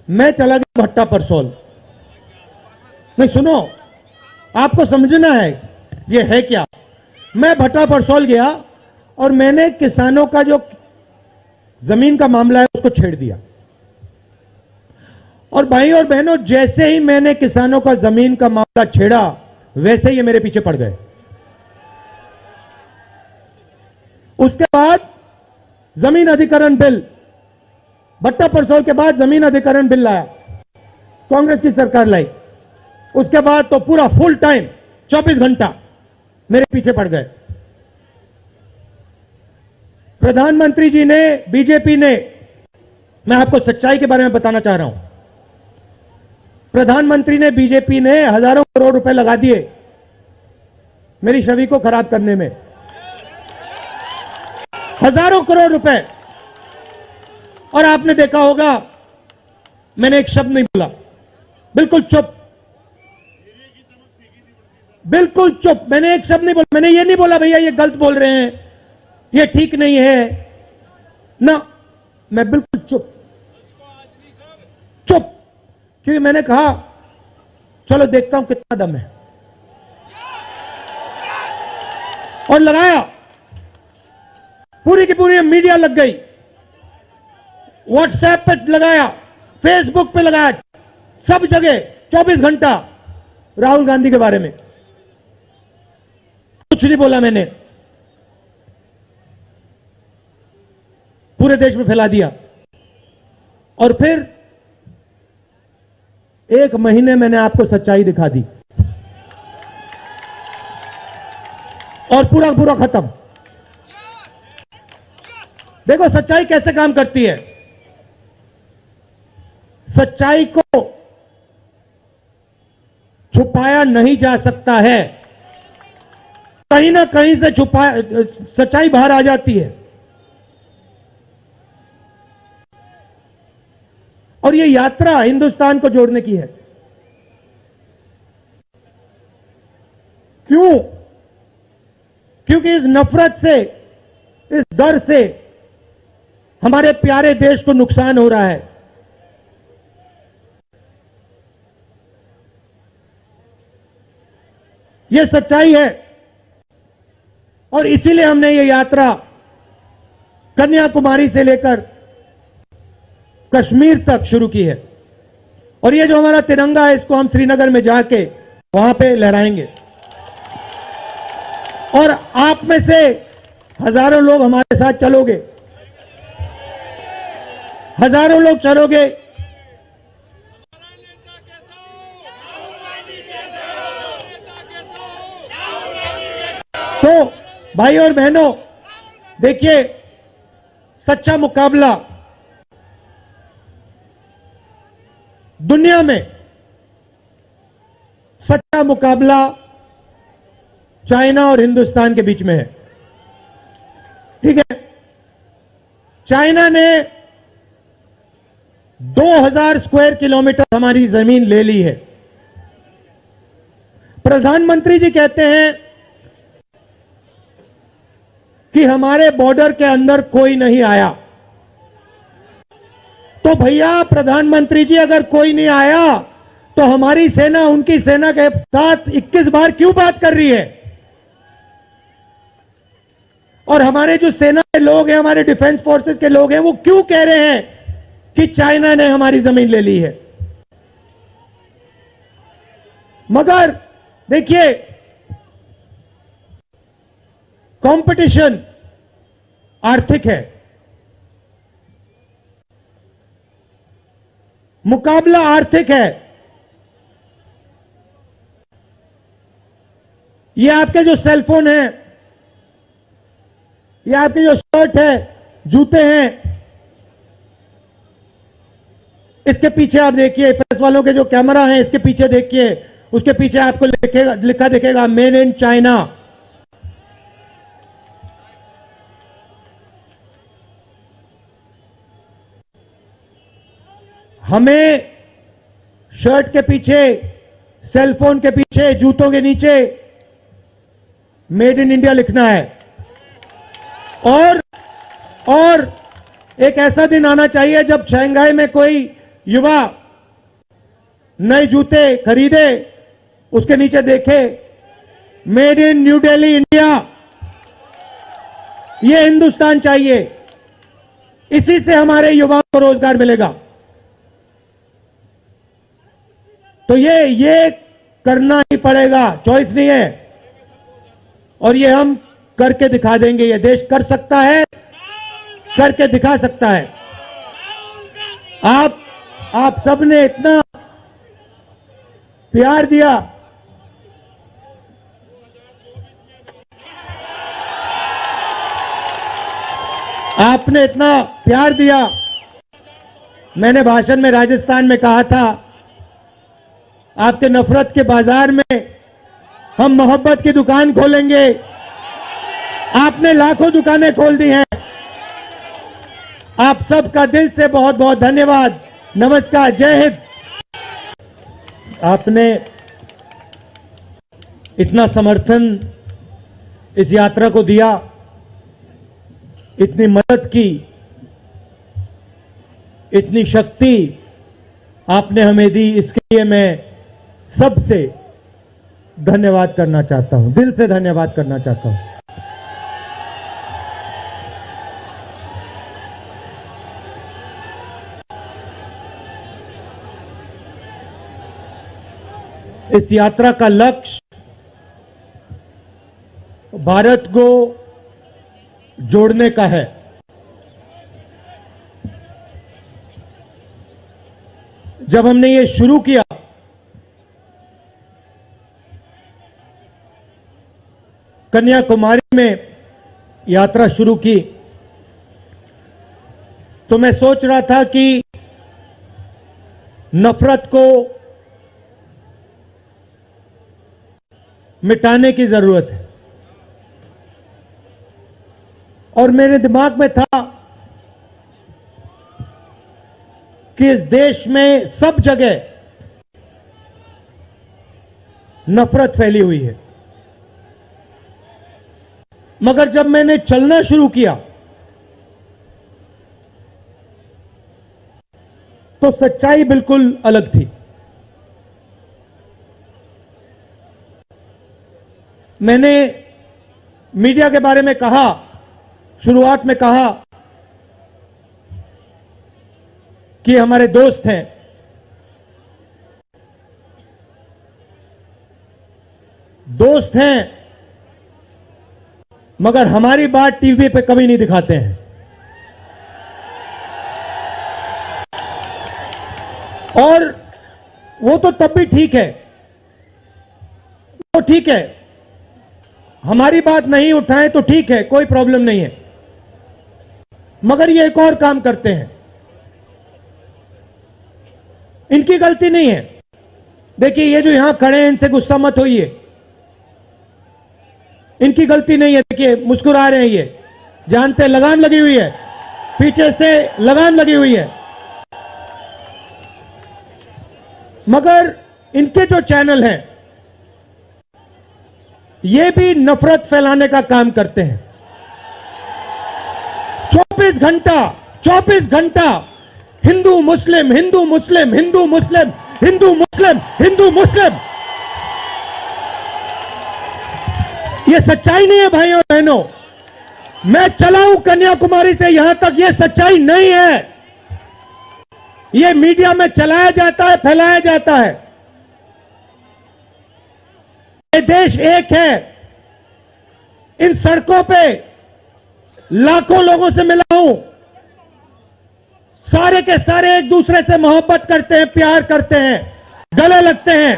Speaker 1: मैं चला गया भट्टा परसोल। नहीं सुनो, आपको समझना है ये है क्या। मैं भट्टा परसोल गया और मैंने किसानों का जो जमीन का मामला है उसको छेड़ दिया। और भाई और बहनों, जैसे ही मैंने किसानों का जमीन का मामला छेड़ा वैसे ही मेरे पीछे पड़ गए। उसके बाद जमीन अधिग्रहण बिल, भट्टा परसोल के बाद जमीन अधिग्रहण बिल लाया, कांग्रेस की सरकार लाई। उसके बाद तो पूरा फुल टाइम 24 घंटा मेरे पीछे पड़ गए। प्रधानमंत्री जी ने, बीजेपी ने, मैं आपको सच्चाई के बारे में बताना चाह रहा हूं, प्रधानमंत्री ने, बीजेपी ने हजारों करोड़ रुपए लगा दिए मेरी छवि को खराब करने में। हजारों करोड़ रुपए। और आपने देखा होगा मैंने एक शब्द नहीं बोला, बिल्कुल चुप, बिल्कुल चुप। मैंने एक शब्द नहीं बोला। मैंने ये नहीं बोला भैया ये गलत बोल रहे हैं, ये ठीक नहीं है ना, मैं बिल्कुल चुप चुप। क्योंकि मैंने कहा चलो देखता हूं कितना दम है, और लगाया। पूरी की पूरी मीडिया लग गई, व्हाट्सएप पे लगाया, फेसबुक पे लगाया, सब जगह 24 घंटा राहुल गांधी के बारे में। कुछ नहीं बोला मैंने, पूरे देश में फैला दिया। और फिर एक महीने मैंने आपको सच्चाई दिखा दी और पूरा पूरा खत्म। देखो सच्चाई कैसे काम करती है। सच्चाई को छुपाया नहीं जा सकता है, कहीं ना कहीं से सच्चाई बाहर आ जाती है। और ये यात्रा हिंदुस्तान को जोड़ने की है। क्यों? क्योंकि इस नफरत से, इस डर से हमारे प्यारे देश को नुकसान हो रहा है। यह सच्चाई है और इसीलिए हमने ये यात्रा कन्याकुमारी से लेकर कश्मीर तक शुरू की है। और ये जो हमारा तिरंगा है इसको हम श्रीनगर में जाके वहां पे लहराएंगे। और आप में से हजारों लोग हमारे साथ चलोगे, हजारों लोग चलोगे। तो भाई और बहनों देखिए, सच्चा मुकाबला दुनिया में, सच्चा मुकाबला चाइना और हिंदुस्तान के बीच में है। ठीक है, चाइना ने 2000 स्क्वायर किलोमीटर हमारी जमीन ले ली है। प्रधानमंत्री जी कहते हैं कि हमारे बॉर्डर के अंदर कोई नहीं आया। तो भैया प्रधानमंत्री जी अगर कोई नहीं आया तो हमारी सेना उनकी सेना के साथ 21 बार क्यों बात कर रही है? और हमारे जो सेना के लोग हैं, हमारे डिफेंस फोर्सेस के लोग हैं, वो क्यों कह रहे हैं कि चाइना ने हमारी जमीन ले ली है? मगर देखिए, कंपटीशन आर्थिक है, मुकाबला आर्थिक है। ये आपके जो सेलफोन है, ये आपके जो शर्ट है, जूते हैं, इसके पीछे आप देखिए, प्रेस वालों के जो कैमरा हैं इसके पीछे देखिए, उसके पीछे आपको लिखा दिखेगा मेड इन चाइना। हमें शर्ट के पीछे, सेलफोन के पीछे, जूतों के नीचे मेड इन इंडिया लिखना है। और एक ऐसा दिन आना चाहिए जब शंघाई में कोई युवा नए जूते खरीदे, उसके नीचे देखे made in new Delhi India. ये हिंदुस्तान चाहिए, इसी से हमारे युवाओं को रोजगार मिलेगा। तो ये करना ही पड़ेगा, चॉइस नहीं है। और ये हम करके दिखा देंगे। ये देश कर सकता है, करके दिखा सकता है। आप सबने इतना प्यार दिया, आपने इतना प्यार दिया। मैंने भाषण में राजस्थान में कहा था, आपके नफरत के बाजार में हम मोहब्बत की दुकान खोलेंगे। आपने लाखों दुकानें खोल दी हैं। आप सबका दिल से बहुत बहुत धन्यवाद। नमस्कार, जय हिंद। आपने इतना समर्थन इस यात्रा को दिया, इतनी मदद की, इतनी शक्ति आपने हमें दी, इसके लिए मैं सबसे धन्यवाद करना चाहता हूं, दिल से धन्यवाद करना चाहता हूं। इस यात्रा का लक्ष्य भारत को जोड़ने का है। जब हमने ये शुरू किया, कन्याकुमारी में यात्रा शुरू की, तो मैं सोच रहा था कि नफरत को मिटाने की जरूरत है। और मेरे दिमाग में था कि इस देश में सब जगह नफरत फैली हुई है, मगर जब मैंने चलना शुरू किया तो सच्चाई बिल्कुल अलग थी। मैंने मीडिया के बारे में कहा, शुरुआत में कहा कि हमारे दोस्त हैं। दोस्त हैं, मगर हमारी बात टीवी पे कभी नहीं दिखाते हैं। और वो तो तब भी ठीक है, वो ठीक है, हमारी बात नहीं उठाएं तो ठीक है, कोई प्रॉब्लम नहीं है। मगर ये एक और काम करते हैं, इनकी गलती नहीं है। देखिए, ये जो यहां खड़े हैं, इनसे गुस्सा मत होइए, इनकी गलती नहीं है। देखिए, मुस्कुरा रहे हैं, ये जानते, लगाम लगी हुई है, पीछे से लगाम लगी हुई है। मगर इनके जो चैनल हैं, ये भी नफरत फैलाने का काम करते हैं। 24 घंटा हिंदू मुस्लिम, हिंदू मुस्लिम, हिंदू मुस्लिम, हिंदू मुस्लिम, हिंदू मुस्लिम। ये सच्चाई नहीं है भाइयों और बहनों। मैं चला हूं कन्याकुमारी से यहां तक, ये सच्चाई नहीं है। ये मीडिया में चलाया जाता है, फैलाया जाता है। ये देश एक है। इन सड़कों पे लाखों लोगों से मिला हूं, सारे के सारे एक दूसरे से मोहब्बत करते हैं, प्यार करते हैं, गले लगते हैं।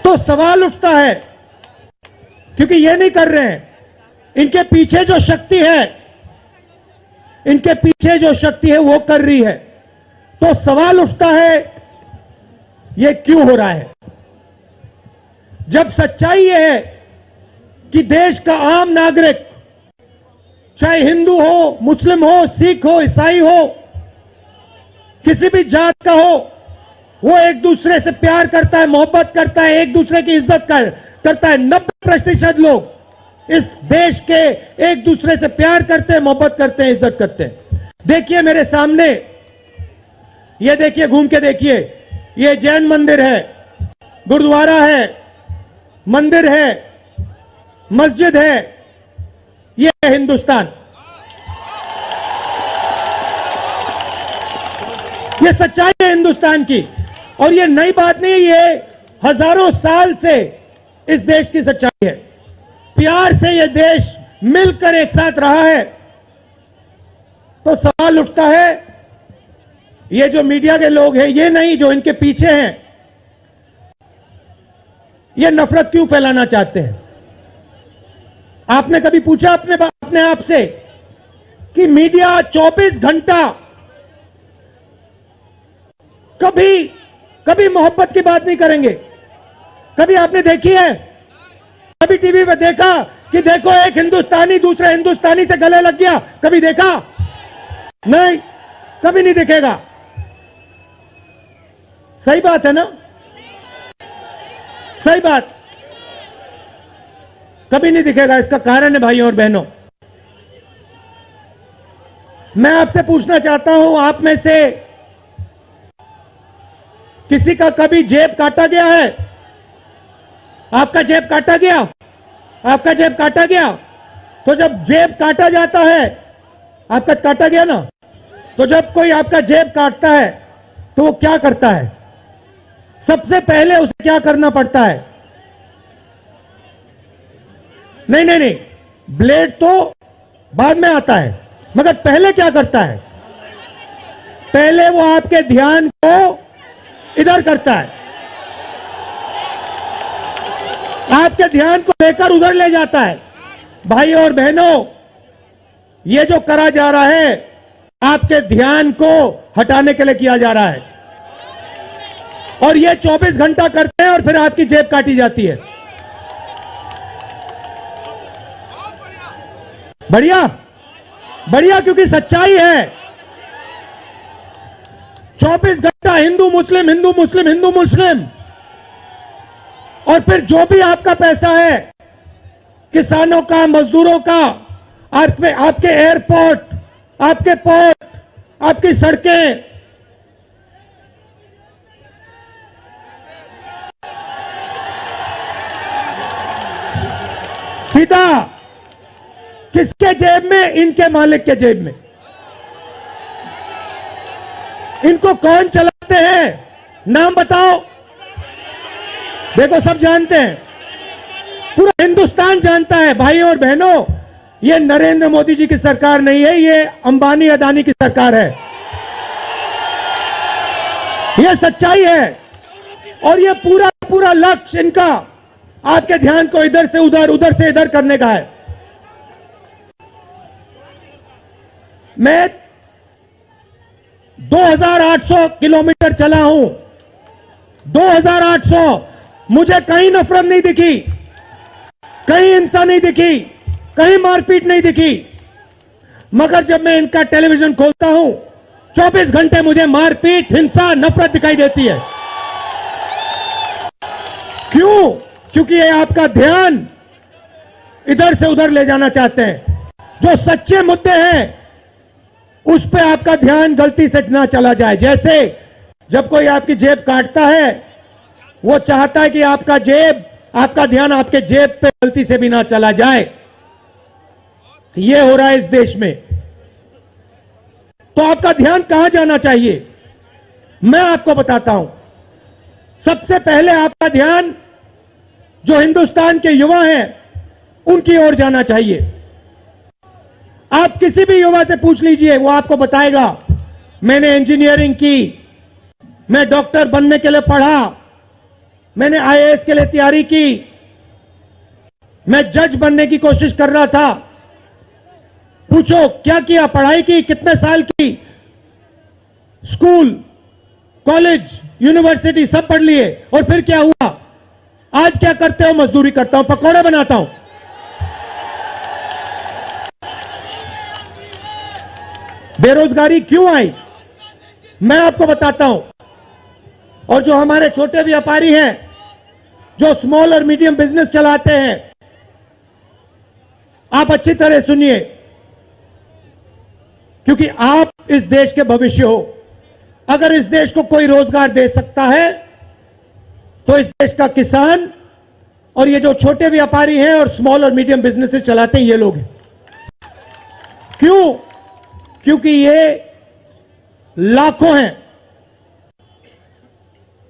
Speaker 1: तो सवाल उठता है, क्योंकि ये नहीं कर रहे हैं, इनके पीछे जो शक्ति है, इनके पीछे जो शक्ति है वो कर रही है। तो सवाल उठता है, ये क्यों हो रहा है? जब सच्चाई ये है कि देश का आम नागरिक, चाहे हिंदू हो, मुस्लिम हो, सिख हो, ईसाई हो, किसी भी जात का हो, वो एक दूसरे से प्यार करता है, मोहब्बत करता है, एक दूसरे की इज्जत करता है। 90% लोग इस देश के एक दूसरे से प्यार करते हैं, मोहब्बत करते हैं, इज्जत करते हैं। देखिए मेरे सामने, ये देखिए, घूम के देखिए, ये जैन मंदिर है, गुरुद्वारा है, मंदिर है, मस्जिद है, ये है हिंदुस्तान। ये सच्चाई है हिंदुस्तान की, और ये नई बात नहीं, ये हजारों साल से इस देश की सच्चाई है। प्यार से ये देश मिलकर एक साथ रहा है। तो सवाल उठता है, ये जो मीडिया के लोग हैं, ये नहीं, जो इनके पीछे हैं, ये नफरत क्यों फैलाना चाहते हैं? आपने कभी पूछा अपने आप से कि मीडिया 24 घंटा कभी मोहब्बत की बात नहीं करेंगे? कभी आपने देखी है? कभी टीवी पे देखा कि देखो एक हिंदुस्तानी दूसरे हिंदुस्तानी से गले लग गया? कभी देखा? नहीं, कभी नहीं दिखेगा। सही बात है ना? सही बात, कभी नहीं दिखेगा। इसका कारण है भाइयों और बहनों, मैं आपसे पूछना चाहता हूं, आप में से किसी का कभी जेब काटा गया है? आपका जेब काटा गया? आपका जेब काटा गया? तो जब जेब काटा जाता है, आपका काटा गया ना, तो जब कोई आपका जेब काटता है तो वो क्या करता है? सबसे पहले उसे क्या करना पड़ता है? नहीं, ब्लेड तो बाद में आता है, मगर पहले क्या करता है? पहले वो आपके ध्यान को इधर करता है, आपके ध्यान को लेकर उधर ले जाता है। भाइयों और बहनों, ये जो करा जा रहा है, आपके ध्यान को हटाने के लिए किया जा रहा है, और ये 24 घंटा करते हैं और फिर आपकी जेब काटी जाती है। बढ़िया, बढ़िया, क्योंकि सच्चाई है। 24 घंटा हिंदू मुस्लिम, हिंदू मुस्लिम, हिंदू मुस्लिम, और फिर जो भी आपका पैसा है, किसानों का, मजदूरों का, आपके एयरपोर्ट, आपके पोर्ट, आपकी सड़कें, सीधा किसके जेब में? इनके मालिक के जेब में। इनको कौन चलाते हैं? नाम बताओ। देखो, सब जानते हैं, पूरा हिंदुस्तान जानता है। भाइयों और बहनों, ये नरेंद्र मोदी जी की सरकार नहीं है, ये अंबानी अदानी की सरकार है। ये सच्चाई है, और ये पूरा लक्ष्य इनका आपके ध्यान को इधर से उधर, उधर से इधर करने का है। मैं 2800 किलोमीटर चला हूं, 2800, मुझे कहीं नफरत नहीं दिखी, कहीं हिंसा नहीं दिखी, कहीं मारपीट नहीं दिखी। मगर जब मैं इनका टेलीविजन खोलता हूं, 24 घंटे मुझे मारपीट, हिंसा, नफरत दिखाई देती है। क्यों? क्योंकि ये आपका ध्यान इधर से उधर ले जाना चाहते हैं। जो सच्चे मुद्दे हैं उस पे आपका ध्यान गलती से ना चला जाए। जैसे जब कोई आपकी जेब काटता है, वो चाहता है कि आपका ध्यान आपके जेब पे गलती से भी ना चला जाए। ये हो रहा है इस देश में। तो आपका ध्यान कहां जाना चाहिए? मैं आपको बताता हूं। सबसे पहले आपका ध्यान जो हिंदुस्तान के युवा हैं उनकी ओर जाना चाहिए। आप किसी भी युवा से पूछ लीजिए, वो आपको बताएगा, मैंने इंजीनियरिंग की, मैं डॉक्टर बनने के लिए पढ़ा, मैंने आईएएस के लिए तैयारी की, मैं जज बनने की कोशिश कर रहा था। पूछो क्या किया? पढ़ाई की, कितने साल की, स्कूल, कॉलेज, यूनिवर्सिटी सब पढ़ लिए, और फिर क्या हुआ? आज क्या करते हो? मजदूरी करता हूं, पकौड़े बनाता हूं। बेरोजगारी क्यों आई? मैं आपको बताता हूं। और जो हमारे छोटे व्यापारी हैं, जो स्मॉल और मीडियम बिजनेस चलाते हैं, आप अच्छी तरह सुनिए, क्योंकि आप इस देश के भविष्य हो। अगर इस देश को कोई रोजगार दे सकता है तो इस देश का किसान और ये जो छोटे व्यापारी हैं और स्मॉल और मीडियम बिजनेसेस चलाते हैं, ये लोग हैं। क्यों? क्योंकि ये लाखों हैं,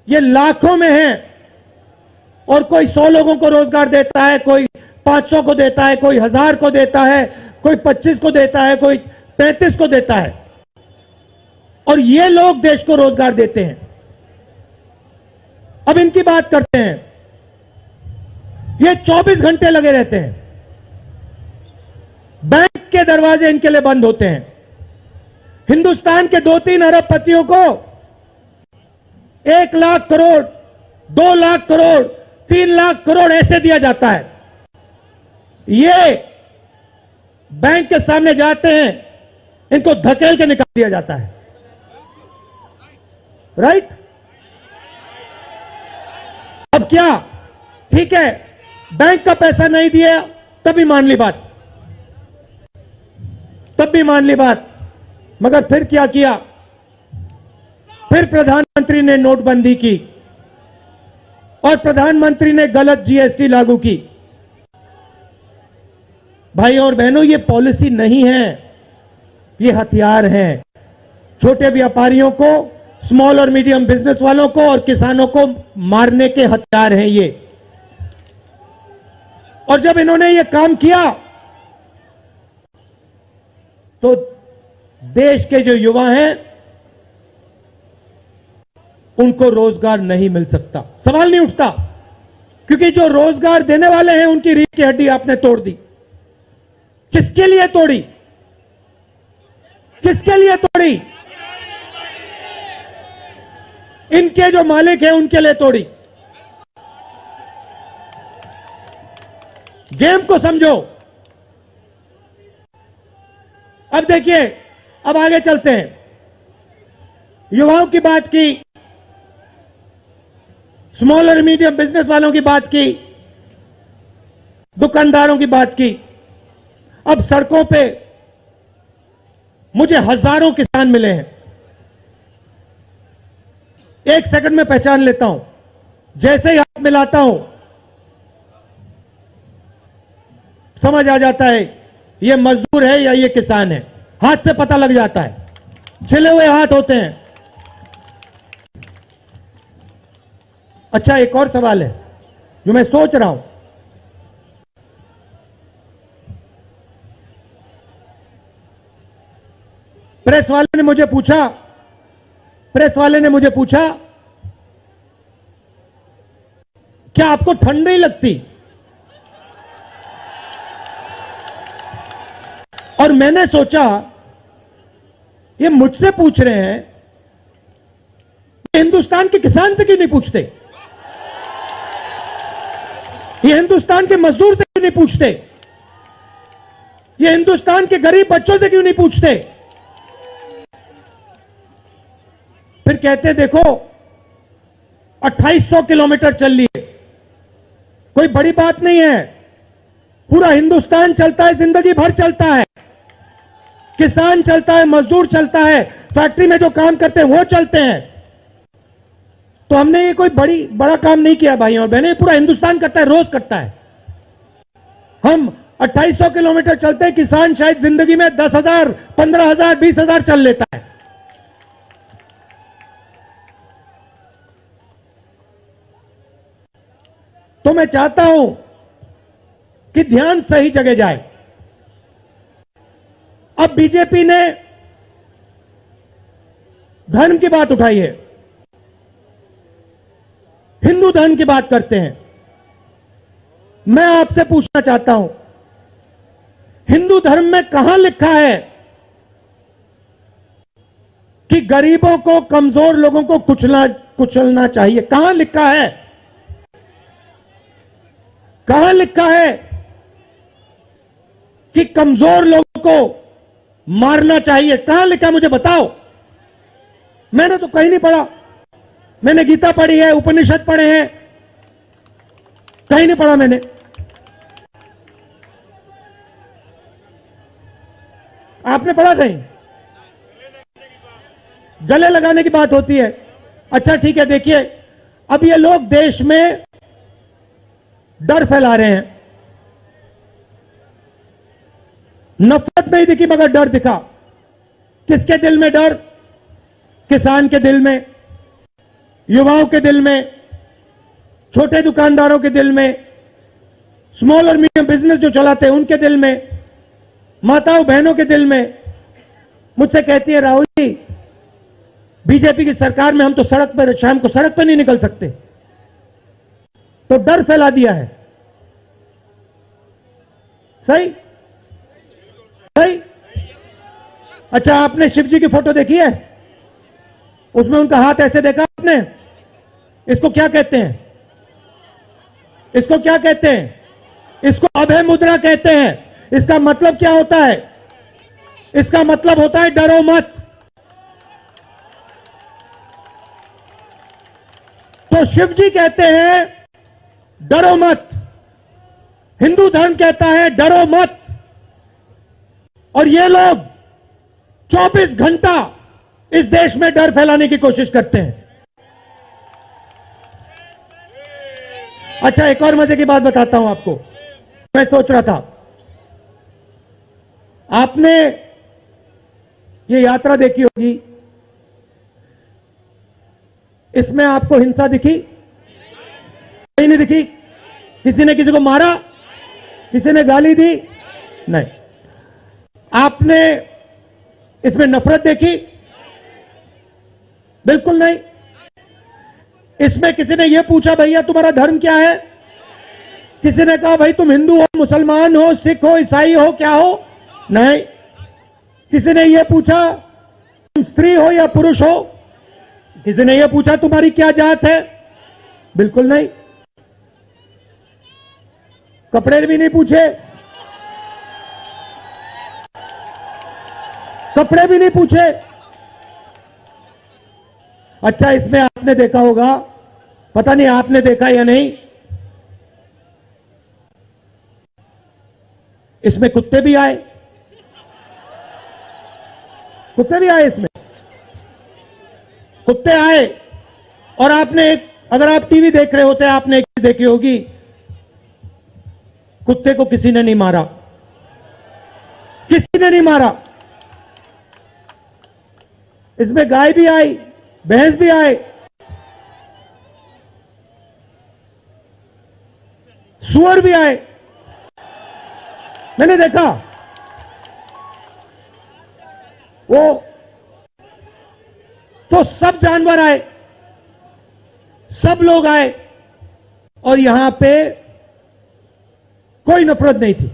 Speaker 1: ये लाखों में हैं। और कोई 100 लोगों को रोजगार देता है, कोई 500 को देता है, कोई 1000 को देता है, कोई 25 को देता है, कोई 33 को देता है, और ये लोग देश को रोजगार देते हैं। अब इनकी बात करते हैं। ये 24 घंटे लगे रहते हैं, बैंक के दरवाजे इनके लिए बंद होते हैं। हिंदुस्तान के 2-3 अरबपतियों को 1 लाख करोड़, 2 लाख करोड़, 3 लाख करोड़ ऐसे दिया जाता है। ये बैंक के सामने जाते हैं, इनको धकेल के निकाल दिया जाता है। राइट? अब क्या? ठीक है, बैंक का पैसा नहीं दिया तभी मान ली बात, तब भी मान ली बात। मगर फिर क्या किया? फिर प्रधानमंत्री ने नोटबंदी की और प्रधानमंत्री ने गलत जीएसटी लागू की। भाई और बहनों, ये पॉलिसी नहीं है, ये हथियार है। छोटे व्यापारियों को, स्मॉल और मीडियम बिजनेस वालों को और किसानों को मारने के हथियार हैं ये। और जब इन्होंने ये काम किया तो देश के जो युवा हैं उनको रोजगार नहीं मिल सकता, सवाल नहीं उठता। क्योंकि जो रोजगार देने वाले हैं उनकी रीढ़ की हड्डी आपने तोड़ दी। किसके लिए तोड़ी? किसके लिए तोड़ी? इनके जो मालिक हैं उनके लिए तोड़ी। गेम को समझो। अब देखिए, अब आगे चलते हैं। युवाओं की बात की, स्मॉल और मीडियम बिजनेस वालों की बात की, दुकानदारों की बात की। अब सड़कों पे मुझे हजारों किसान मिले हैं। एक सेकंड में पहचान लेता हूं, जैसे ही हाथ मिलाता हूं समझ आ जाता है ये मजदूर है या ये किसान है। हाथ से पता लग जाता है, छिले हुए हाथ होते हैं। अच्छा, एक और सवाल है जो मैं सोच रहा हूं। प्रेस वाले ने मुझे पूछा क्या आपको ठंड नहीं लगती? और मैंने सोचा ये मुझसे पूछ रहे हैं, हिंदुस्तान के किसान से क्यों नहीं पूछते? ये हिंदुस्तान के मजदूर से क्यों नहीं पूछते? ये हिंदुस्तान के गरीब बच्चों से क्यों नहीं पूछते? फिर कहते देखो 2800 किलोमीटर चल लिए, कोई बड़ी बात नहीं है। पूरा हिंदुस्तान चलता है, जिंदगी भर चलता है। किसान चलता है, मजदूर चलता है, फैक्ट्री में जो काम करते हैं वो चलते हैं। तो हमने ये कोई बड़ा काम नहीं किया भाई और बहनें, पूरा हिंदुस्तान करता है, रोज करता है। हम 2800 किलोमीटर चलते हैं, किसान शायद जिंदगी में 10,000, 15,000, 20,000 चल लेता है। तो मैं चाहता हूं कि ध्यान सही जगह जाए। अब बीजेपी ने धर्म की बात उठाई है, हिंदू धर्म की बात करते हैं। मैं आपसे पूछना चाहता हूं, हिंदू धर्म में कहां लिखा है कि गरीबों को, कमजोर लोगों को कुचलना चाहिए? कहां लिखा है? कहां लिखा है कि कमजोर लोगों को मारना चाहिए? कहां लिखा, मुझे बताओ। मैंने तो कहीं नहीं पढ़ा। मैंने गीता पढ़ी है, उपनिषद पढ़े हैं, कहीं नहीं पढ़ा मैंने। आपने पढ़ा कहीं? गले लगाने की बात होती है। अच्छा ठीक है, देखिए अब ये लोग देश में डर फैला रहे हैं। नफरत नहीं दिखी मगर डर दिखा। किसके दिल में डर? किसान के दिल में, युवाओं के दिल में, छोटे दुकानदारों के दिल में, स्मॉल और मीडियम बिजनेस जो चलाते हैं उनके दिल में, माताओं बहनों के दिल में। मुझसे कहती है, राहुल जी बीजेपी की सरकार में हम तो सड़क पर, शाम को सड़क पर नहीं निकल सकते। तो डर फैला दिया है। सही सही। अच्छा, आपने शिव जी की फोटो देखी है? उसमें उनका हाथ ऐसे देखा आपने? इसको क्या कहते हैं? इसको क्या कहते हैं? इसको अभय मुद्रा कहते हैं। इसका मतलब क्या होता है? इसका मतलब होता है डरो मत। तो शिव जी कहते हैं डरो मत, हिंदू धर्म कहता है डरो मत, और ये लोग 24 घंटा इस देश में डर फैलाने की कोशिश करते हैं। अच्छा, एक और मजे की बात बताता हूं आपको। मैं सोच रहा था, आपने ये यात्रा देखी होगी, इसमें आपको हिंसा दिखी? कहीं नहीं दिखी? किसी ने किसी को मारा? किसी ने गाली दी? नहीं। आपने इसमें नफरत देखी? बिल्कुल नहीं। इसमें किसी ने यह पूछा भैया तुम्हारा धर्म क्या है? किसी ने कहा भाई तुम हिंदू हो, मुसलमान हो, सिख हो, ईसाई हो, क्या हो? नहीं। किसी ने यह पूछा तुम स्त्री हो या पुरुष हो? किसी ने यह पूछा तुम्हारी क्या जात है? बिल्कुल नहीं। कपड़े भी नहीं पूछे, कपड़े भी नहीं पूछे। अच्छा, इसमें आपने देखा होगा, पता नहीं आपने देखा या नहीं, इसमें कुत्ते भी आए। कुत्ते भी आए इसमें, कुत्ते आए। और आपने एक, अगर आप टीवी देख रहे होते आपने एक चीज देखी होगी, कुत्ते को किसी ने नहीं मारा, किसी ने नहीं मारा। इसमें गाय भी आई, भैंस भी आए, सुअर भी आए। मैंने देखा वो, तो सब जानवर आए, सब लोग आए, और यहां पे कोई नफरत नहीं थी।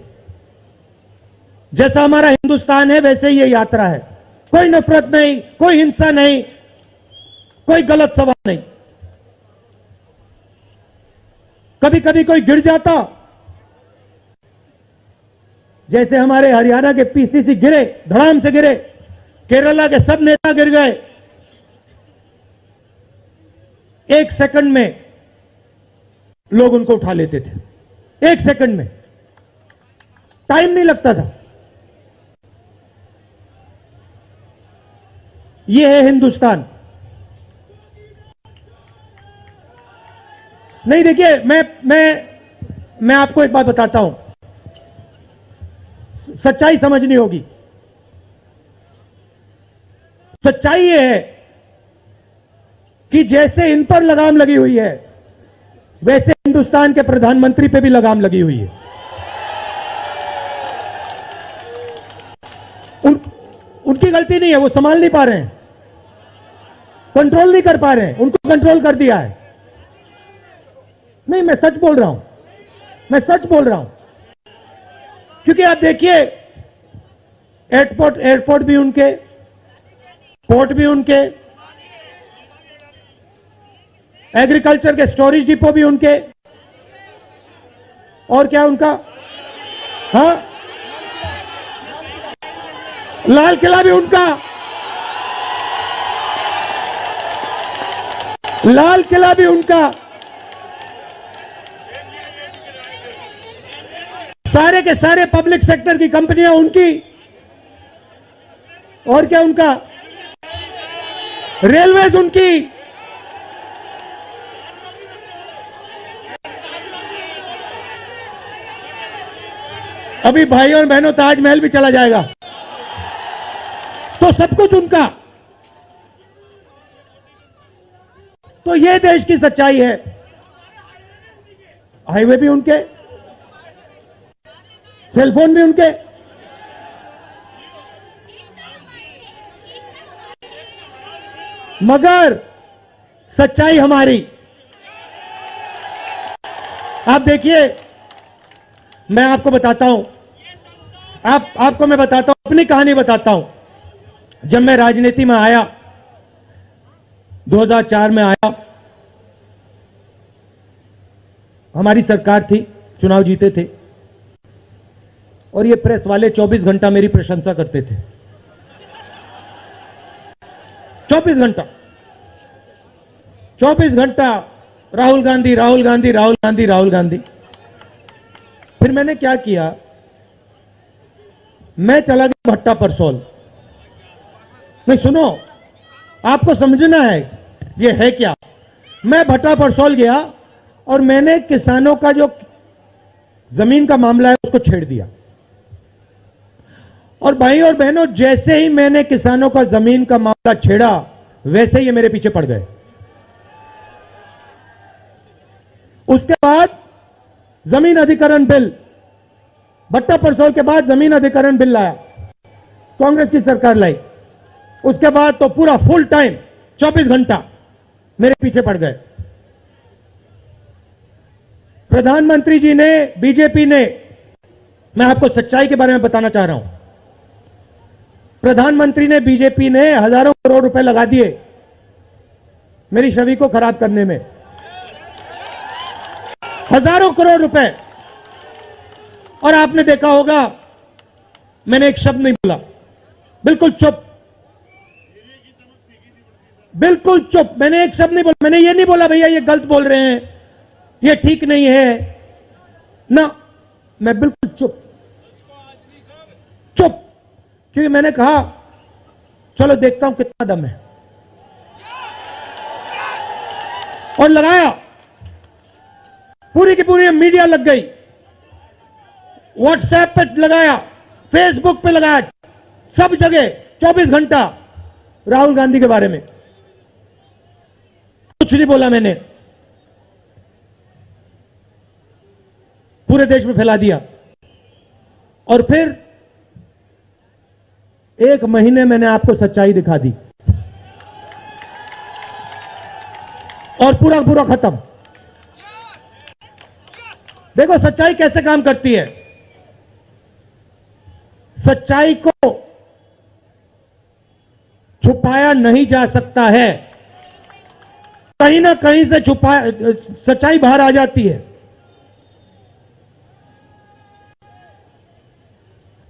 Speaker 1: जैसा हमारा हिंदुस्तान है वैसे ही ये यात्रा है। कोई नफरत नहीं, कोई हिंसा नहीं, कोई गलत सवाल नहीं। कभी कभी कोई गिर जाता, जैसे हमारे हरियाणा के पीसीसी गिरे, धड़ाम से गिरे, केरला के सब नेता गिर गए, 1 सेकंड में लोग उनको उठा लेते थे। 1 सेकंड में, टाइम नहीं लगता था। ये है हिंदुस्तान। नहीं, देखिए मैं आपको एक बात बताता हूं, सच्चाई समझनी होगी। सच्चाई ये है कि जैसे इन पर लगाम लगी हुई है, वैसे हिंदुस्तान के प्रधानमंत्री पे भी लगाम लगी हुई है। उनकी गलती नहीं है, वो संभाल नहीं पा रहे हैं, कंट्रोल नहीं कर पा रहे हैं, उनको कंट्रोल कर दिया है। नहीं, मैं सच बोल रहा हूं, मैं सच बोल रहा हूं। क्योंकि आप देखिए, एयरपोर्ट भी उनके, पोर्ट भी उनके, एग्रीकल्चर के स्टोरेज डिपो भी उनके, और क्या उनका, हाँ, लाल किला भी उनका, लाल किला भी उनका, सारे के सारे पब्लिक सेक्टर की कंपनियां उनकी, और क्या उनका, रेलवेज उनकी, अभी भाई और बहनों ताजमहल भी चला जाएगा, तो सब कुछ उनका। तो ये देश की सच्चाई है। हाईवे भी उनके, सेलफोन भी उनके, मगर सच्चाई हमारी। आप देखिए, मैं आपको बताता हूं, आपको मैं बताता हूं, अपनी कहानी बताता हूं। जब मैं राजनीति में आया, 2004 में आया, हमारी सरकार थी, चुनाव जीते थे, और ये प्रेस वाले 24 घंटा मेरी प्रशंसा करते थे। 24 घंटा, 24 घंटा राहुल गांधी, राहुल गांधी, राहुल गांधी, राहुल गांधी। फिर मैंने क्या किया, मैं चला गया भट्टा परसोल। नहीं सुनो, आपको समझना है ये है क्या। मैं भट्टा परसोल गया और मैंने किसानों का जो जमीन का मामला है उसको छेड़ दिया। और भाई और बहनों, जैसे ही मैंने किसानों का जमीन का मामला छेड़ा, वैसे ही ये मेरे पीछे पड़ गए। उसके बाद जमीन अधिग्रहण बिल, भट्टा परसोल के बाद जमीन अधिग्रहण बिल लाया, कांग्रेस की सरकार लाई। उसके बाद तो पूरा फुल टाइम 24 घंटा मेरे पीछे पड़ गए। प्रधानमंत्री जी ने, बीजेपी ने, मैं आपको सच्चाई के बारे में बताना चाह रहा हूं, प्रधानमंत्री ने, बीजेपी ने हजारों करोड़ रुपए लगा दिए मेरी छवि को खराब करने में। हजारों करोड़ रुपए। और आपने देखा होगा, मैंने एक शब्द नहीं बोला, बिल्कुल चुप, बिल्कुल चुप। मैंने एक शब्द नहीं बोला। मैंने ये नहीं बोला भैया ये गलत बोल रहे हैं, ये ठीक नहीं है ना, मैं बिल्कुल चुप, चुप। क्योंकि मैंने कहा चलो देखता हूं कितना दम है, और लगाया। पूरी की पूरी मीडिया लग गई, व्हाट्सएप पे लगाया, फेसबुक पे लगाया, सब जगह 24 घंटा राहुल गांधी के बारे में। कुछ नहीं बोला मैंने, पूरे देश में फैला दिया। और फिर एक महीने मैंने आपको सच्चाई दिखा दी, और पूरा पूरा खत्म। देखो सच्चाई कैसे काम करती है। सच्चाई को छुपाया नहीं जा सकता है, कहीं ना कहीं से सच्चाई बाहर आ जाती है।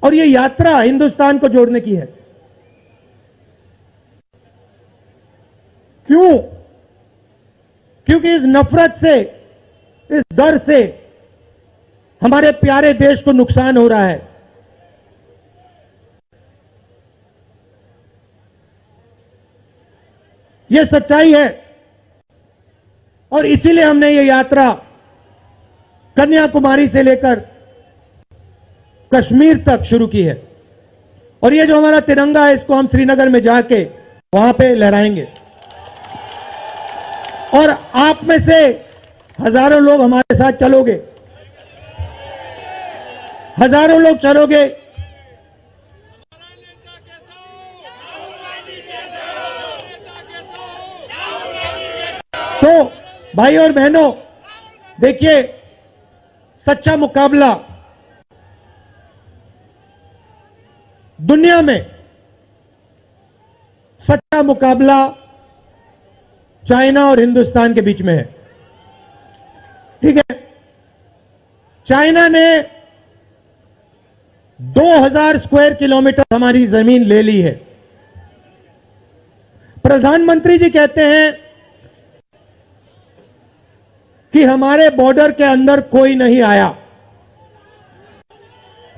Speaker 1: और ये यात्रा हिंदुस्तान को जोड़ने की है। क्यों? क्योंकि इस नफरत से, इस डर से हमारे प्यारे देश को नुकसान हो रहा है। यह सच्चाई है, और इसीलिए हमने ये यात्रा कन्याकुमारी से लेकर कश्मीर तक शुरू की है। और ये जो हमारा तिरंगा है, इसको हम श्रीनगर में जाके वहां पे लहराएंगे। और आप में से हजारों लोग हमारे साथ चलोगे, हजारों लोग चलोगे। तो भाई और बहनों, देखिए, सच्चा मुकाबला दुनिया में, सच्चा मुकाबला चाइना और हिंदुस्तान के बीच में है। ठीक है, चाइना ने 2000 स्क्वायर किलोमीटर हमारी जमीन ले ली है। प्रधानमंत्री जी कहते हैं कि हमारे बॉर्डर के अंदर कोई नहीं आया।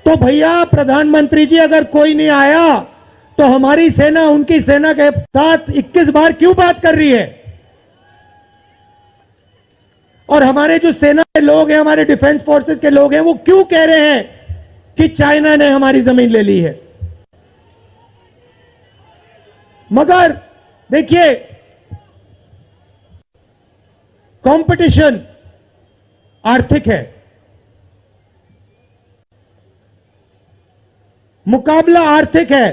Speaker 1: तो भैया प्रधानमंत्री जी, अगर कोई नहीं आया तो हमारी सेना उनकी सेना के साथ 21 बार क्यों बात कर रही है? और हमारे जो सेना के लोग हैं, हमारे डिफेंस फोर्सेस के लोग हैं, वो क्यों कह रहे हैं कि चाइना ने हमारी जमीन ले ली है? मगर देखिए, कंपटीशन आर्थिक है, मुकाबला आर्थिक है।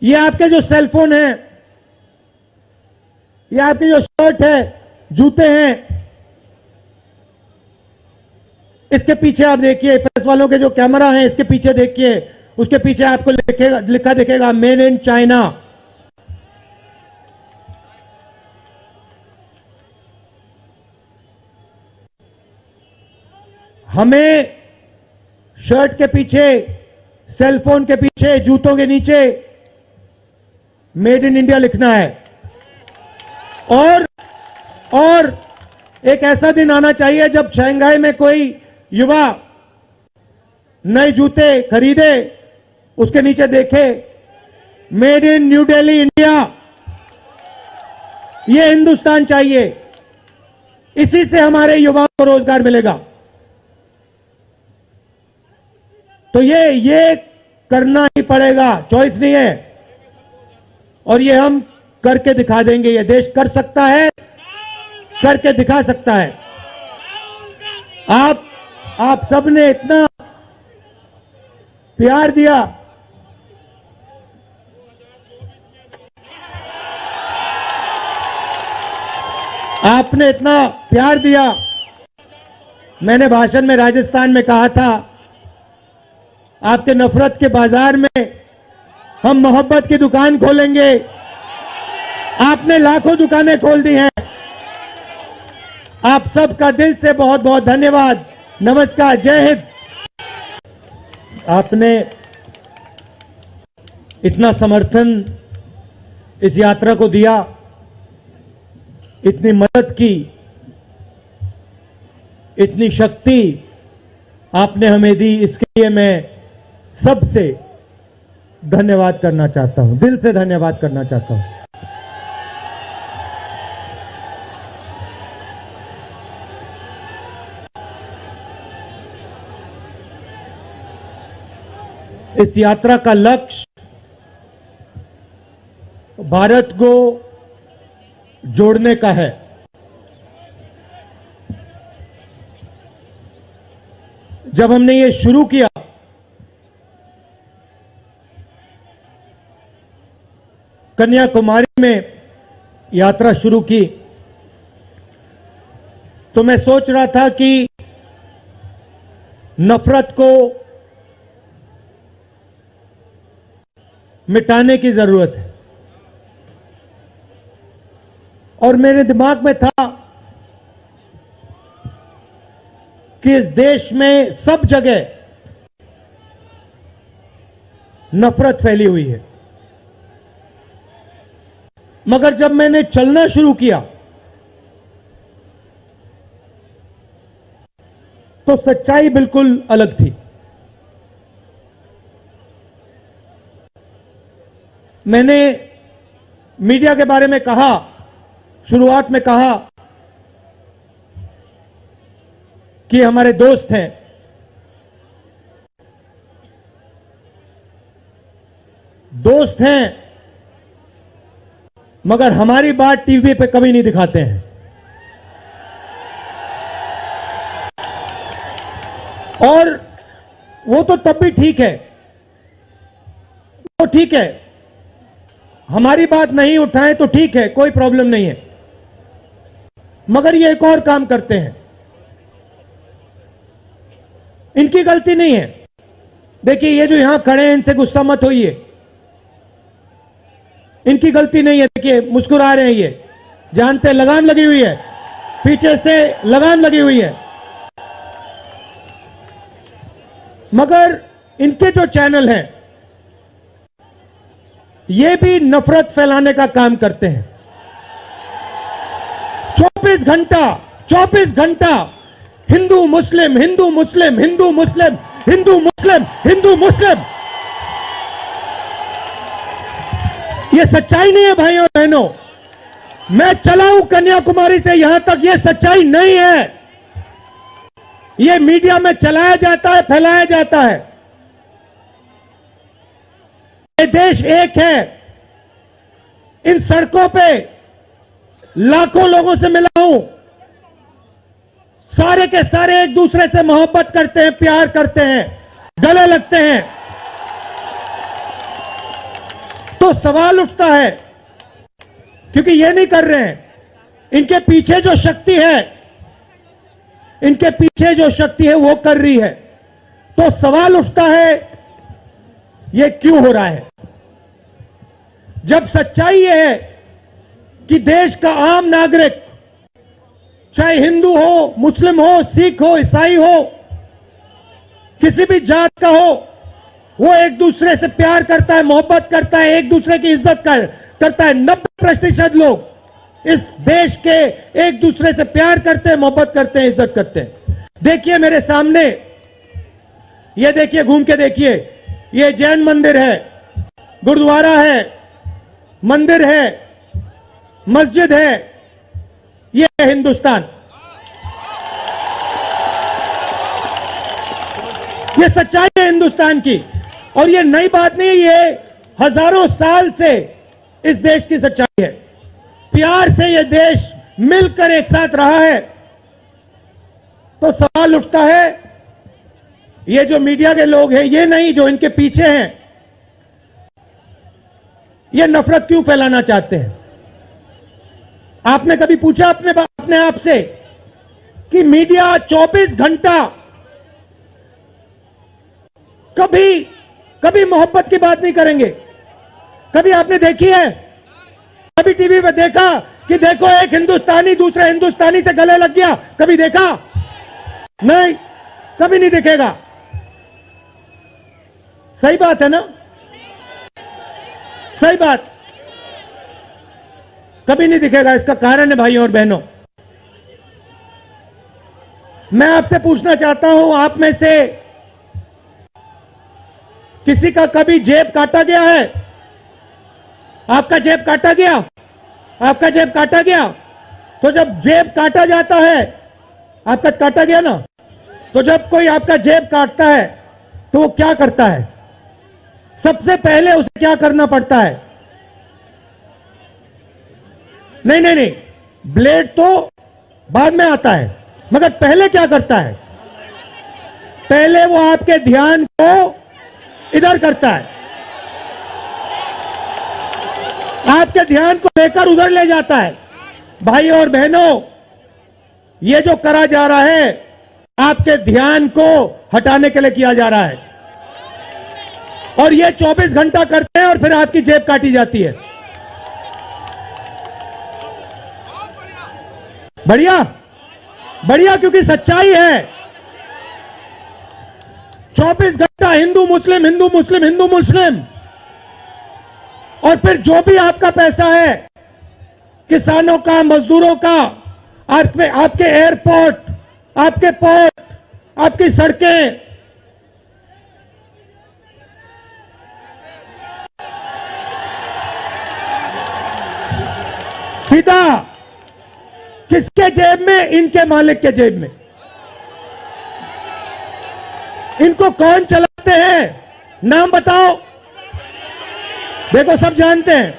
Speaker 1: ये आपके जो सेलफोन है, ये आपकी जो शर्ट है, जूते हैं, इसके पीछे आप देखिए, प्रेस वालों के जो कैमरा है इसके पीछे देखिए, उसके पीछे आपको लिखा दिखेगा मेड इन चाइना। हमें शर्ट के पीछे, सेलफोन के पीछे, जूतों के नीचे मेड इन इंडिया लिखना है। और एक ऐसा दिन आना चाहिए जब शंघाई में कोई युवा नए जूते खरीदे, उसके नीचे देखे made in new Delhi India. ये हिंदुस्तान चाहिए, इसी से हमारे युवाओं को रोजगार मिलेगा। तो ये करना ही पड़ेगा, चॉइस नहीं है। और ये हम करके दिखा देंगे। ये देश कर सकता है, करके दिखा सकता है। आप सबने इतना प्यार दिया, आपने इतना प्यार दिया। मैंने भाषण में राजस्थान में कहा था, आपके नफरत के बाजार में हम मोहब्बत की दुकान खोलेंगे। आपने लाखों दुकानें खोल दी हैं। आप सबका दिल से बहुत बहुत धन्यवाद। नमस्कार, जय हिंद। आपने इतना समर्थन इस यात्रा को दिया, इतनी मदद की, इतनी शक्ति आपने हमें दी, इसके लिए मैं सबसे धन्यवाद करना चाहता हूं, दिल से धन्यवाद करना चाहता हूं। इस यात्रा का लक्ष्य भारत को जोड़ने का है। जब हमने ये शुरू किया, कन्याकुमारी में यात्रा शुरू की, तो मैं सोच रहा था कि नफरत को मिटाने की जरूरत है। और मेरे दिमाग में था कि इस देश में सब जगह नफरत फैली हुई है। मगर जब मैंने चलना शुरू किया तो सच्चाई बिल्कुल अलग थी। मैंने मीडिया के बारे में कहा, शुरुआत में कहा कि हमारे दोस्त हैं, मगर हमारी बात टीवी पे कभी नहीं दिखाते हैं। और वो तो तब भी ठीक है, वो ठीक है, हमारी बात नहीं उठाएं तो ठीक है, कोई प्रॉब्लम नहीं है। मगर ये एक और काम करते हैं, इनकी गलती नहीं है। देखिए, ये जो यहां खड़े हैं, इनसे गुस्सा मत होइए, इनकी गलती नहीं है। देखिए, मुस्कुरा रहे हैं, ये जानते हैं लगाम लगी हुई है, पीछे से लगाम लगी हुई है। मगर इनके जो चैनल हैं, ये भी नफरत फैलाने का काम करते हैं। 24 घंटा हिंदू मुस्लिम, हिंदू मुस्लिम, हिंदू मुस्लिम, हिंदू मुस्लिम, हिंदू मुस्लिम। ये सच्चाई नहीं है भाइयों और बहनों। मैं चला हूं कन्याकुमारी से यहां तक, ये सच्चाई नहीं है। ये मीडिया में चलाया जाता है, फैलाया जाता है। ये देश एक है। इन सड़कों पे लाखों लोगों से मिला हूं, सारे के सारे एक दूसरे से मोहब्बत करते हैं, प्यार करते हैं, गले लगते हैं। तो सवाल उठता है, क्योंकि ये नहीं कर रहे हैं, इनके पीछे जो शक्ति है, इनके पीछे जो शक्ति है वो कर रही है। तो सवाल उठता है, ये क्यों हो रहा है? जब सच्चाई ये है कि देश का आम नागरिक, चाहे हिंदू हो, मुस्लिम हो, सिख हो, ईसाई हो, किसी भी जात का हो, वो एक दूसरे से प्यार करता है, मोहब्बत करता है, एक दूसरे की इज्जत करता है। 90% लोग इस देश के एक दूसरे से प्यार करते हैं, मोहब्बत करते हैं, इज्जत करते हैं। देखिए मेरे सामने, ये देखिए, घूम के देखिए, ये जैन मंदिर है, गुरुद्वारा है, मंदिर है, मस्जिद है। ये है हिंदुस्तान। ये सच्चाई है हिंदुस्तान की, और ये नई बात नहीं, ये हजारों साल से इस देश की सच्चाई है। प्यार से ये देश मिलकर एक साथ रहा है। तो सवाल उठता है, ये जो मीडिया के लोग हैं, ये नहीं, जो इनके पीछे हैं, ये नफरत क्यों फैलाना चाहते हैं? आपने कभी पूछा अपने आप से कि मीडिया 24 घंटा कभी मोहब्बत की बात नहीं करेंगे? कभी आपने देखी है? कभी टीवी पे देखा कि देखो एक हिंदुस्तानी दूसरे हिंदुस्तानी से गले लग गया? कभी देखा? नहीं, कभी नहीं दिखेगा। सही बात है ना? सही बात, कभी नहीं दिखेगा। इसका कारण है भाइयों और बहनों, मैं आपसे पूछना चाहता हूं, आप में से किसी का कभी जेब काटा गया है? आपका जेब काटा गया? आपका जेब काटा गया? तो जब जेब काटा जाता है, आपका काटा गया ना, तो जब कोई आपका जेब काटता है तो वो क्या करता है? सबसे पहले उसे क्या करना पड़ता है? नहीं, ब्लेड तो बाद में आता है, मगर पहले क्या करता है? पहले वो आपके ध्यान को इधर करता है, आपके ध्यान को लेकर उधर ले जाता है। भाइयों और बहनों, ये जो करा जा रहा है, आपके ध्यान को हटाने के लिए किया जा रहा है, और ये 24 घंटा करते हैं और फिर आपकी जेब काटी जाती है। बढ़िया, बढ़िया, क्योंकि सच्चाई है। 24 घंटा हिंदू मुस्लिम, हिंदू मुस्लिम, हिंदू मुस्लिम, और फिर जो भी आपका पैसा है, किसानों का, मजदूरों का, आपके एयरपोर्ट, आपके पोर्ट, आपकी सड़कें, सीधा किसके जेब में? इनके मालिक के जेब में। इनको कौन चलाते हैं? नाम बताओ। देखो, सब जानते हैं,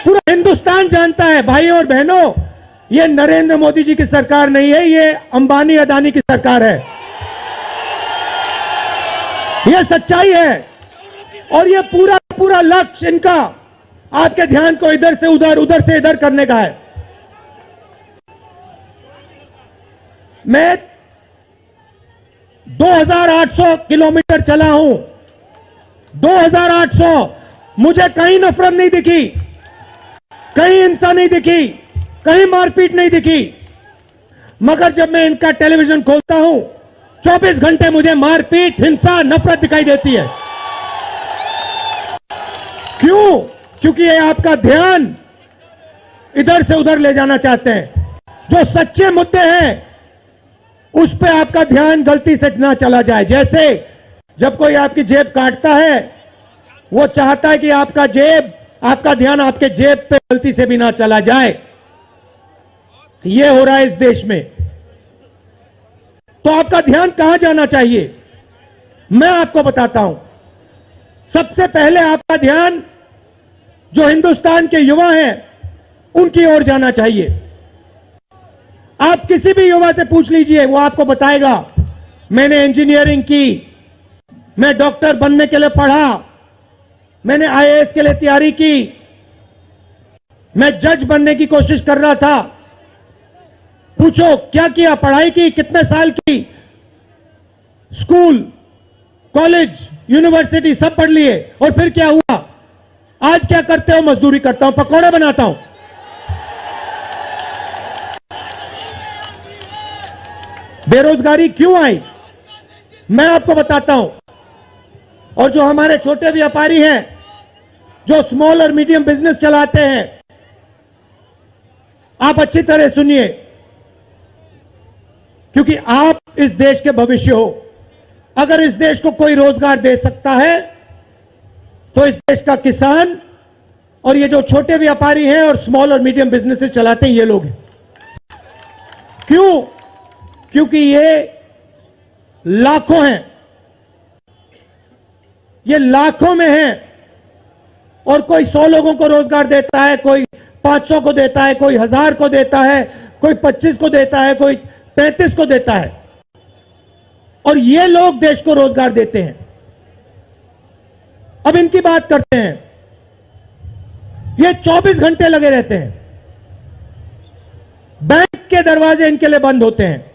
Speaker 1: पूरा हिंदुस्तान जानता है। भाइयों और बहनों, ये नरेंद्र मोदी जी की सरकार नहीं है, ये अंबानी अदानी की सरकार है। ये सच्चाई है, और ये पूरा लक्ष्य इनका आपके ध्यान को इधर से उधर, उधर से इधर करने का है। मैं 2800 किलोमीटर चला हूं, 2800। मुझे कहीं नफरत नहीं दिखी, कहीं हिंसा नहीं दिखी, कहीं मारपीट नहीं दिखी। मगर जब मैं इनका टेलीविजन खोलता हूं, 24 घंटे मुझे मारपीट, हिंसा, नफरत दिखाई देती है। क्यों? क्योंकि ये आपका ध्यान इधर से उधर ले जाना चाहते हैं। जो सच्चे मुद्दे हैं, उस पे आपका ध्यान गलती से ना चला जाए। जैसे जब कोई आपकी जेब काटता है, वो चाहता है कि आपका ध्यान आपके जेब पे गलती से भी ना चला जाए। ये हो रहा है इस देश में। तो आपका ध्यान कहां जाना चाहिए, मैं आपको बताता हूं। सबसे पहले आपका ध्यान जो हिंदुस्तान के युवा हैं उनकी ओर जाना चाहिए। आप किसी भी युवा से पूछ लीजिए, वो आपको बताएगा मैंने इंजीनियरिंग की, मैं डॉक्टर बनने के लिए पढ़ा, मैंने आईएएस के लिए तैयारी की, मैं जज बनने की कोशिश कर रहा था। पूछो क्या किया, पढ़ाई की, कितने साल की, स्कूल, कॉलेज, यूनिवर्सिटी सब पढ़ लिए, और फिर क्या हुआ? आज क्या करते हो? मजदूरी करता हूं, पकौड़े बनाता हूं। बेरोजगारी क्यों आई, मैं आपको बताता हूं। और जो हमारे छोटे व्यापारी हैं, जो स्मॉल और मीडियम बिजनेस चलाते हैं, आप अच्छी तरह सुनिए, क्योंकि आप इस देश के भविष्य हो। अगर इस देश को कोई रोजगार दे सकता है तो इस देश का किसान और ये जो छोटे व्यापारी हैं और स्मॉल और मीडियम बिजनेसेस चलाते हैं, ये लोग हैं। क्यों? क्योंकि ये लाखों हैं, ये लाखों में हैं। और कोई 100 लोगों को रोजगार देता है, कोई 500 को देता है, कोई 1000 को देता है, कोई 25 को देता है, कोई 33 को देता है, और ये लोग देश को रोजगार देते हैं। अब इनकी बात करते हैं। ये 24 घंटे लगे रहते हैं, बैंक के दरवाजे इनके लिए बंद होते हैं।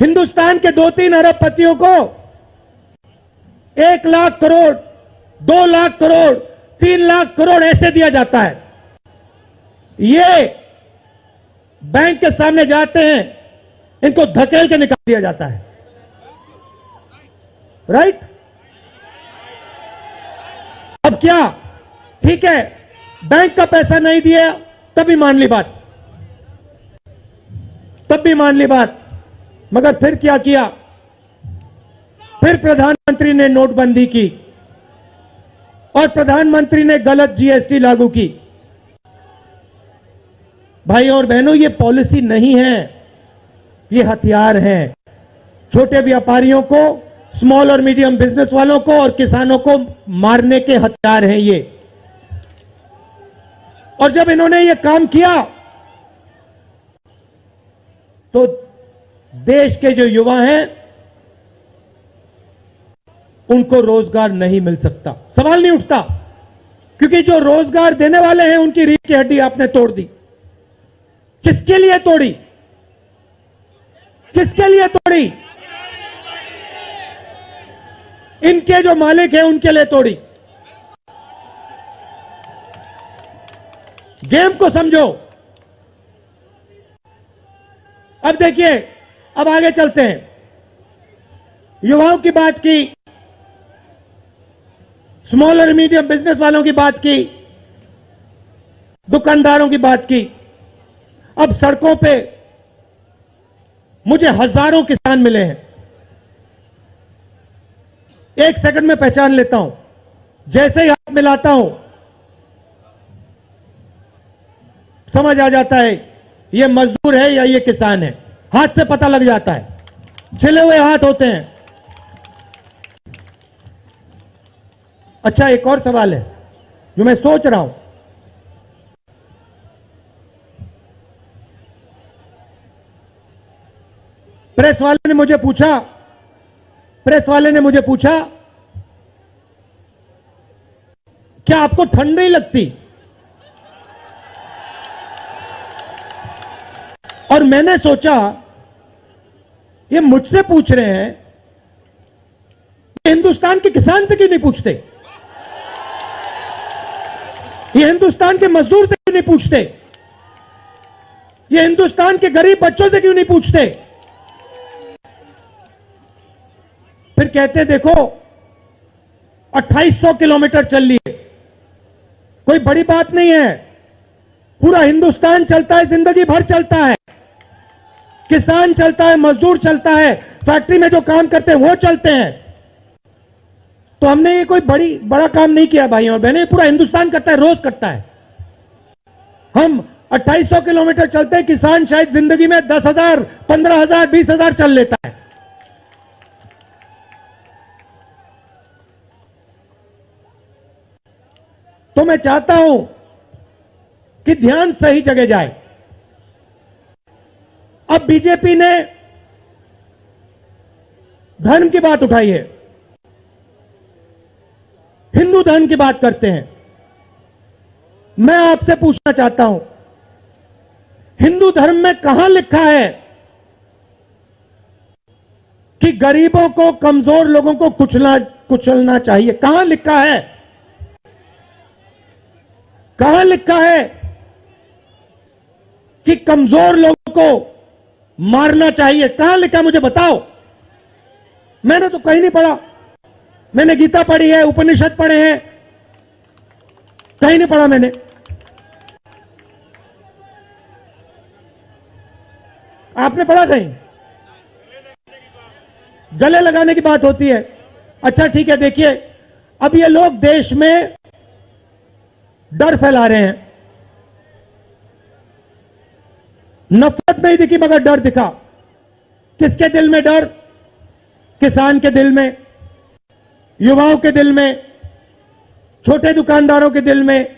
Speaker 1: हिंदुस्तान के 2-3 अरबपतियों को 1 लाख करोड़, 2 लाख करोड़, 3 लाख करोड़ ऐसे दिया जाता है। ये बैंक के सामने जाते हैं, इनको धकेल के निकाल दिया जाता है। राइट? अब क्या? ठीक है, बैंक का पैसा नहीं दिया तभी मान ली बात, तब भी मान ली बात। मगर फिर क्या किया? फिर प्रधानमंत्री ने नोटबंदी की और प्रधानमंत्री ने गलत जीएसटी लागू की। भाई और बहनों, ये पॉलिसी नहीं है, ये हथियार है। छोटे व्यापारियों को, स्मॉल और मीडियम बिजनेस वालों को और किसानों को मारने के हथियार हैं ये। और जब इन्होंने ये काम किया तो देश के जो युवा हैं उनको रोजगार नहीं मिल सकता, सवाल नहीं उठता। क्योंकि जो रोजगार देने वाले हैं उनकी रीढ़ की हड्डी आपने तोड़ दी। किसके लिए तोड़ी? किसके लिए तोड़ी? इनके जो मालिक हैं उनके लिए तोड़ी। गेम को समझो। अब देखिए, अब आगे चलते हैं। युवाओं की बात की, स्मॉल और मीडियम बिजनेस वालों की बात की, दुकानदारों की बात की। अब सड़कों पे मुझे हजारों किसान मिले हैं। एक सेकंड में पहचान लेता हूं, जैसे ही हाथ मिलाता हूं समझ आ जाता है ये मजदूर है या ये किसान है। हाथ से पता लग जाता है, छिले हुए हाथ होते हैं। अच्छा, एक और सवाल है जो मैं सोच रहा हूं। प्रेस वाले ने मुझे पूछा क्या आपको ठंड नहीं लगती? और मैंने सोचा ये मुझसे पूछ रहे हैं, हिंदुस्तान के किसान से क्यों नहीं पूछते? ये हिंदुस्तान के मजदूर से क्यों नहीं पूछते? ये हिंदुस्तान के गरीब बच्चों से क्यों नहीं पूछते? फिर कहते देखो 2800 किलोमीटर चल लिए, कोई बड़ी बात नहीं है। पूरा हिंदुस्तान चलता है, जिंदगी भर चलता है। किसान चलता है, मजदूर चलता है, फैक्ट्री में जो काम करते हैं वो चलते हैं। तो हमने ये कोई बड़ा काम नहीं किया भाइयों और बहनें, पूरा हिंदुस्तान करता है, रोज करता है। हम 2800 किलोमीटर चलते हैं, किसान शायद जिंदगी में 10,000, 15,000, 20,000 चल लेता है। तो मैं चाहता हूं कि ध्यान सही जगह जाए। अब बीजेपी ने धर्म की बात उठाई है, हिंदू धर्म की बात करते हैं। मैं आपसे पूछना चाहता हूं, हिंदू धर्म में कहां लिखा है कि गरीबों को, कमजोर लोगों को कुचलना चाहिए? कहां लिखा है? कहां लिखा है कि कमजोर लोगों को मारना चाहिए? कहां लिखा है मुझे बताओ। मैंने तो कहीं नहीं पढ़ा। मैंने गीता पढ़ी है, उपनिषद पढ़े हैं, कहीं नहीं पढ़ा मैंने। आपने पढ़ा कहीं? गले लगाने की बात होती है। अच्छा ठीक है, देखिए अब ये लोग देश में डर फैला रहे हैं। नफरत नहीं दिखी मगर डर दिखा। किसके दिल में डर? किसान के दिल में, युवाओं के दिल में, छोटे दुकानदारों के दिल में,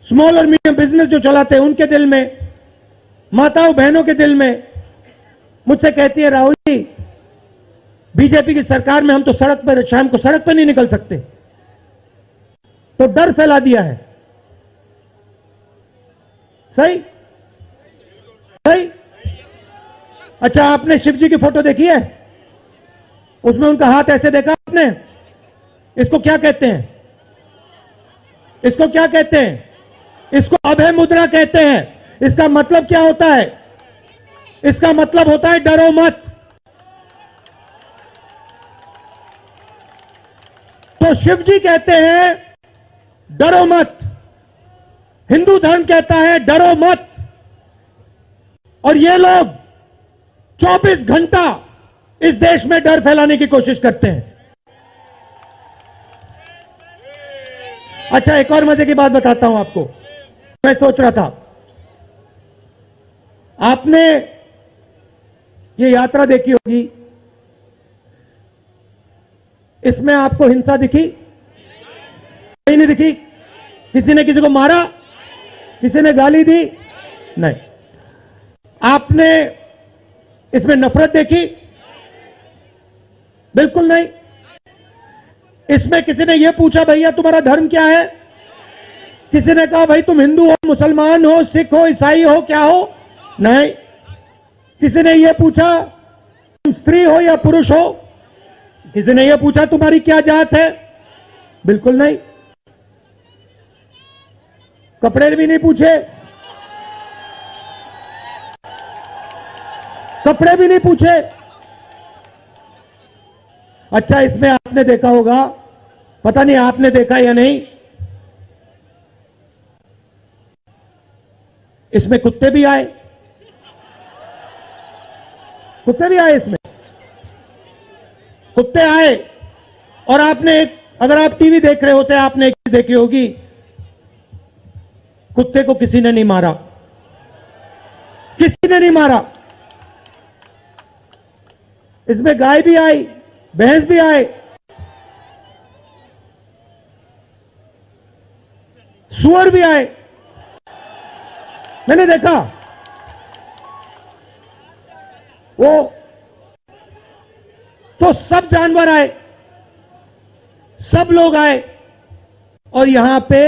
Speaker 1: स्मॉल और मीडियम बिजनेस जो चलाते हैं उनके दिल में, माताओं बहनों के दिल में। मुझसे कहती है राहुल जी, बीजेपी की सरकार में हम तो सड़क पर, शाम को सड़क पर नहीं निकल सकते। तो डर फैला दिया है। सही सही। अच्छा, आपने शिव जी की फोटो देखी है? उसमें उनका हाथ ऐसे देखा आपने? इसको क्या कहते हैं? इसको क्या कहते हैं? इसको अभय मुद्रा कहते हैं। इसका मतलब क्या होता है? इसका मतलब होता है डरो मत। तो शिव जी कहते हैं डरो मत, हिंदू धर्म कहता है डरो मत, और ये लोग 24 घंटा इस देश में डर फैलाने की कोशिश करते हैं। अच्छा, एक और मजे की बात बताता हूं आपको। मैं सोच रहा था, आपने ये यात्रा देखी होगी, इसमें आपको हिंसा दिखी? कहीं नहीं दिखी? किसी ने किसी को मारा? किसी ने गाली दी? नहीं। आपने इसमें नफरत देखी? बिल्कुल नहीं। इसमें किसी ने यह पूछा भैया तुम्हारा धर्म क्या है? किसी ने कहा भाई तुम हिंदू हो, मुसलमान हो, सिख हो, ईसाई हो, क्या हो? नहीं। किसी ने यह पूछा तुम स्त्री हो या पुरुष हो? किसी ने यह पूछा तुम्हारी क्या जात है? बिल्कुल नहीं। कपड़े भी नहीं पूछे, कपड़े भी नहीं पूछे। अच्छा, इसमें आपने देखा होगा, पता नहीं आपने देखा या नहीं, इसमें कुत्ते भी आए। कुत्ते भी आए इसमें, कुत्ते आए। और आपने, अगर आप टीवी देख रहे होते, आपने एक चीज देखी होगी, कुत्ते को किसी ने नहीं मारा, किसी ने नहीं मारा। इसमें गाय भी आई, भैंस भी आए, सुअर भी आए, मैंने देखा। वो तो सब जानवर आए, सब लोग आए, और यहां पे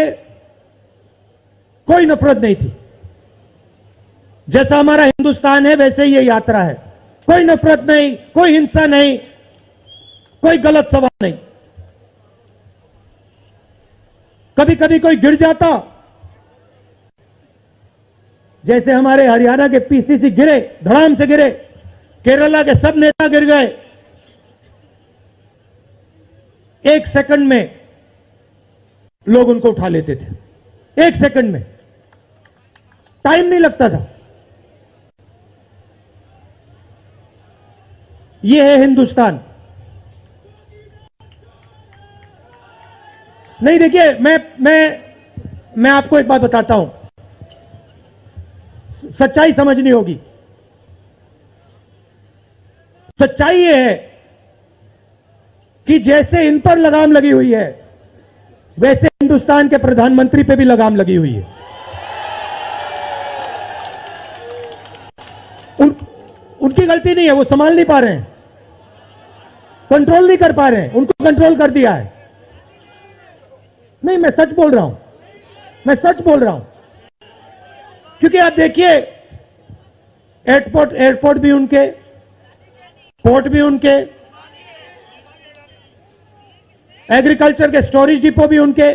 Speaker 1: कोई नफरत नहीं थी। जैसा हमारा हिंदुस्तान है वैसे ही ये यात्रा है। कोई नफरत नहीं, कोई हिंसा नहीं, कोई गलत सवाल नहीं। कभी कभी कोई गिर जाता, जैसे हमारे हरियाणा के पीसीसी गिरे, धड़ाम से गिरे, केरला के सब नेता गिर गए। 1 सेकंड में लोग उनको उठा लेते थे, 1 सेकंड में, टाइम नहीं लगता था। ये है हिंदुस्तान। नहीं, देखिए, मैं आपको एक बात बताता हूं, सच्चाई समझनी होगी। सच्चाई ये है कि जैसे इन पर लगाम लगी हुई है, वैसे हिंदुस्तान के प्रधानमंत्री पे भी लगाम लगी हुई है। उनकी गलती नहीं है, वो संभाल नहीं पा रहे हैं, कंट्रोल नहीं कर पा रहे हैं, उनको कंट्रोल कर दिया है। नहीं, मैं सच बोल रहा हूं, मैं सच बोल रहा हूं। क्योंकि आप देखिए, एयरपोर्ट भी उनके, पोर्ट भी उनके, एग्रीकल्चर के स्टोरेज डिपो भी उनके,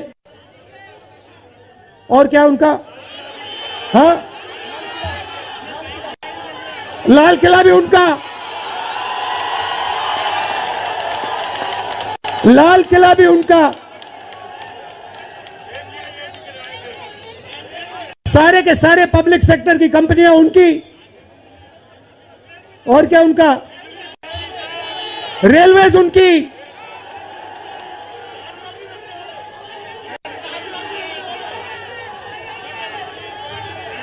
Speaker 1: और क्या उनका, हाँ, लाल किला भी उनका, लाल किला भी उनका, सारे के सारे पब्लिक सेक्टर की कंपनियां उनकी, और क्या उनका, रेलवेज उनकी,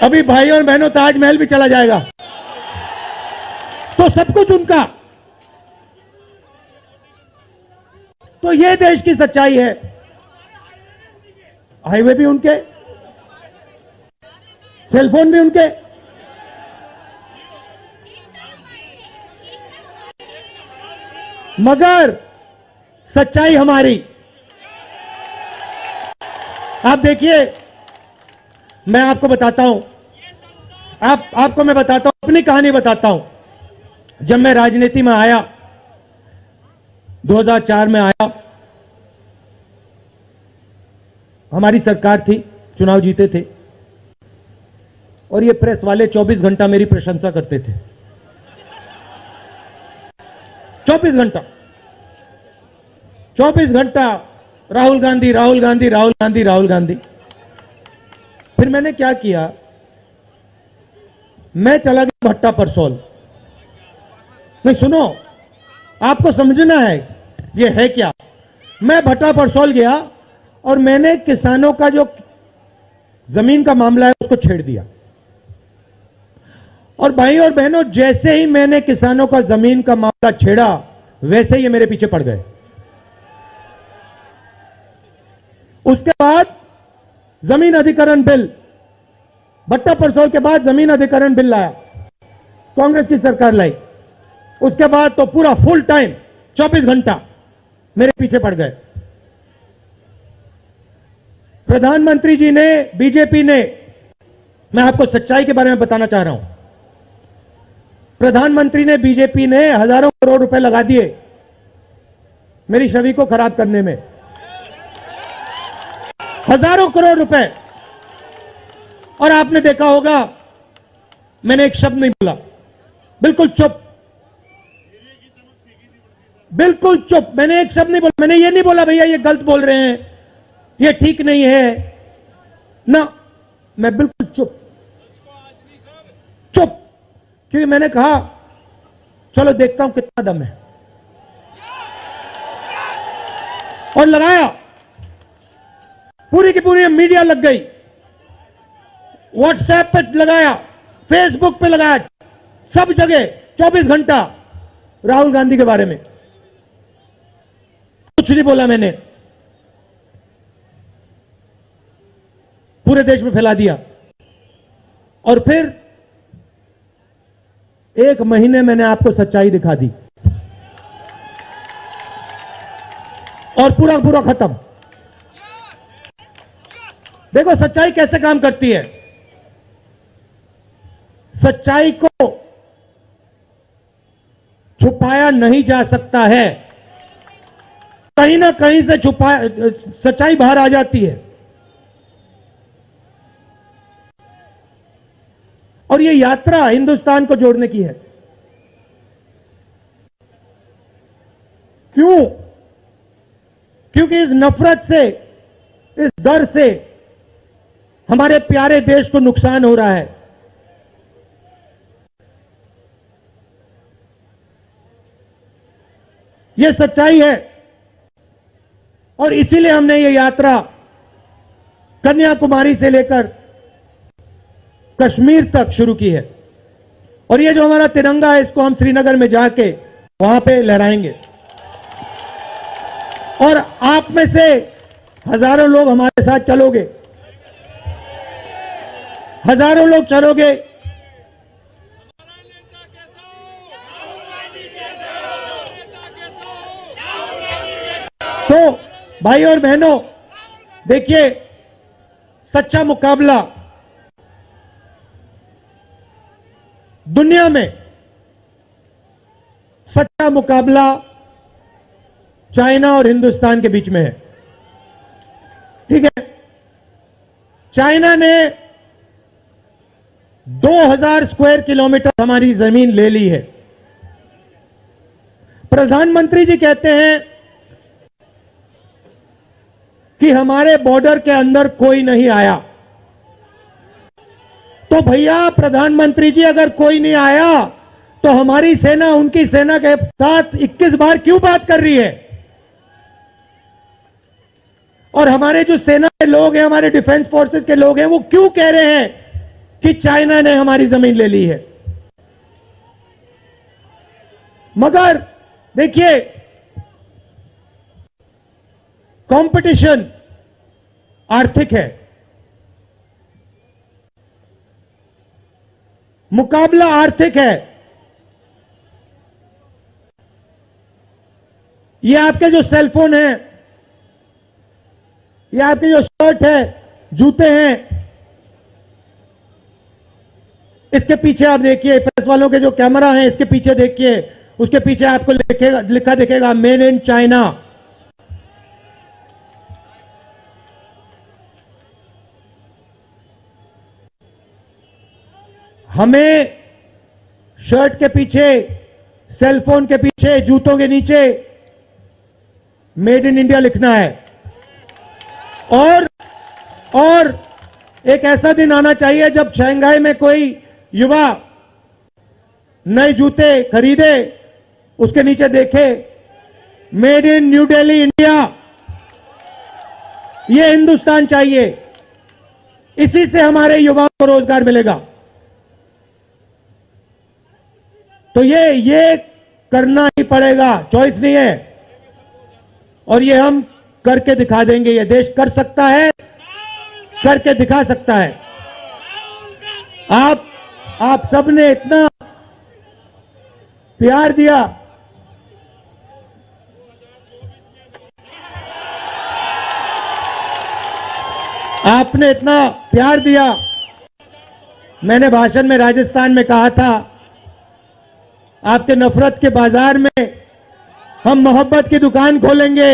Speaker 1: अभी भाई और बहनों ताजमहल भी चला जाएगा, तो सब कुछ उनका। तो ये देश की सच्चाई है। हाईवे भी उनके, सेलफोन भी उनके, मगर सच्चाई हमारी। आप देखिए, मैं आपको बताता हूं, आपको मैं बताता हूं, अपनी कहानी बताता हूं। जब मैं राजनीति में आया, 2004 में आया, हमारी सरकार थी, चुनाव जीते थे, और ये प्रेस वाले 24 घंटा मेरी प्रशंसा करते थे। 24 घंटा, 24 घंटा राहुल गांधी, राहुल गांधी, राहुल गांधी, राहुल गांधी। फिर मैंने क्या किया, मैं चला गया भट्टा परसोल। नहीं, सुनो, आपको समझना है ये है क्या। मैं भट्टा परसोल गया और मैंने किसानों का जो जमीन का मामला है उसको छेड़ दिया। और भाई और बहनों, जैसे ही मैंने किसानों का जमीन का मामला छेड़ा, वैसे ही ये मेरे पीछे पड़ गए। उसके बाद जमीन अधिग्रहण बिल, भट्टा परसोल के बाद जमीन अधिग्रहण बिल लाया, कांग्रेस की सरकार लाई। उसके बाद तो पूरा फुल टाइम 24 घंटा मेरे पीछे पड़ गए। प्रधानमंत्री जी ने, बीजेपी ने, मैं आपको सच्चाई के बारे में बताना चाह रहा हूं, प्रधानमंत्री ने, बीजेपी ने हजारों करोड़ रुपए लगा दिए मेरी छवि को खराब करने में। हजारों करोड़ रुपए। और आपने देखा होगा, मैंने एक शब्द नहीं बोला, बिल्कुल चुप, बिल्कुल चुप। मैंने एक शब्द नहीं बोला। मैंने ये नहीं बोला भैया ये गलत बोल रहे हैं, ये ठीक नहीं है ना, मैं बिल्कुल चुप, चुप। क्योंकि मैंने कहा चलो देखता हूं कितना दम है, और लगाया। पूरी की पूरी मीडिया लग गई, व्हाट्सएप पे लगाया, फेसबुक पे लगाया, सब जगह 24 घंटा राहुल गांधी के बारे में। कुछ नहीं बोला मैंने, पूरे देश में फैला दिया। और फिर 1 महीने मैंने आपको सच्चाई दिखा दी, और पूरा पूरा खत्म। देखो सच्चाई कैसे काम करती है। सच्चाई को छुपाया नहीं जा सकता है, कहीं ना कहीं से सच्चाई बाहर आ जाती है। और ये यात्रा हिंदुस्तान को जोड़ने की है। क्यों? क्योंकि इस नफरत से, इस डर से हमारे प्यारे देश को नुकसान हो रहा है। यह सच्चाई है और इसीलिए हमने ये यात्रा कन्याकुमारी से लेकर कश्मीर तक शुरू की है। और ये जो हमारा तिरंगा है, इसको हम श्रीनगर में जाके वहां पे लहराएंगे। और आप में से हजारों लोग हमारे साथ चलोगे, हजारों लोग चलोगे। तो भाई और बहनों, देखिए, सच्चा मुकाबला दुनिया में, सच्चा मुकाबला चाइना और हिंदुस्तान के बीच में है। ठीक है, चाइना ने 2000 स्क्वायर किलोमीटर हमारी जमीन ले ली है। प्रधानमंत्री जी कहते हैं कि हमारे बॉर्डर के अंदर कोई नहीं आया। तो भैया प्रधानमंत्री जी, अगर कोई नहीं आया तो हमारी सेना उनकी सेना के साथ 21 बार क्यों बात कर रही है? और हमारे जो सेना के लोग हैं, हमारे डिफेंस फोर्सेस के लोग हैं, वो क्यों कह रहे हैं कि चाइना ने हमारी जमीन ले ली है? मगर देखिए, कंपटीशन आर्थिक है, मुकाबला आर्थिक है। ये आपके जो सेलफोन है, ये आपके जो शर्ट है, जूते हैं, इसके पीछे आप देखिए, प्रेस वालों के जो कैमरा है, इसके पीछे देखिए, उसके पीछे आपको लिखा दिखेगा मेड इन चाइना। हमें शर्ट के पीछे, सेलफोन के पीछे, जूतों के नीचे मेड इन इंडिया लिखना है। और एक ऐसा दिन आना चाहिए जब शंघाई में कोई युवा नए जूते खरीदे, उसके नीचे देखे made in new Delhi India. ये हिंदुस्तान चाहिए, इसी से हमारे युवाओं को रोजगार मिलेगा। तो ये करना ही पड़ेगा, चॉइस नहीं है। और ये हम करके दिखा देंगे। ये देश कर सकता है, करके दिखा सकता है। आप सबने इतना प्यार दिया, आपने इतना प्यार दिया। मैंने भाषण में राजस्थान में कहा था, आपके नफरत के बाजार में हम मोहब्बत की दुकान खोलेंगे।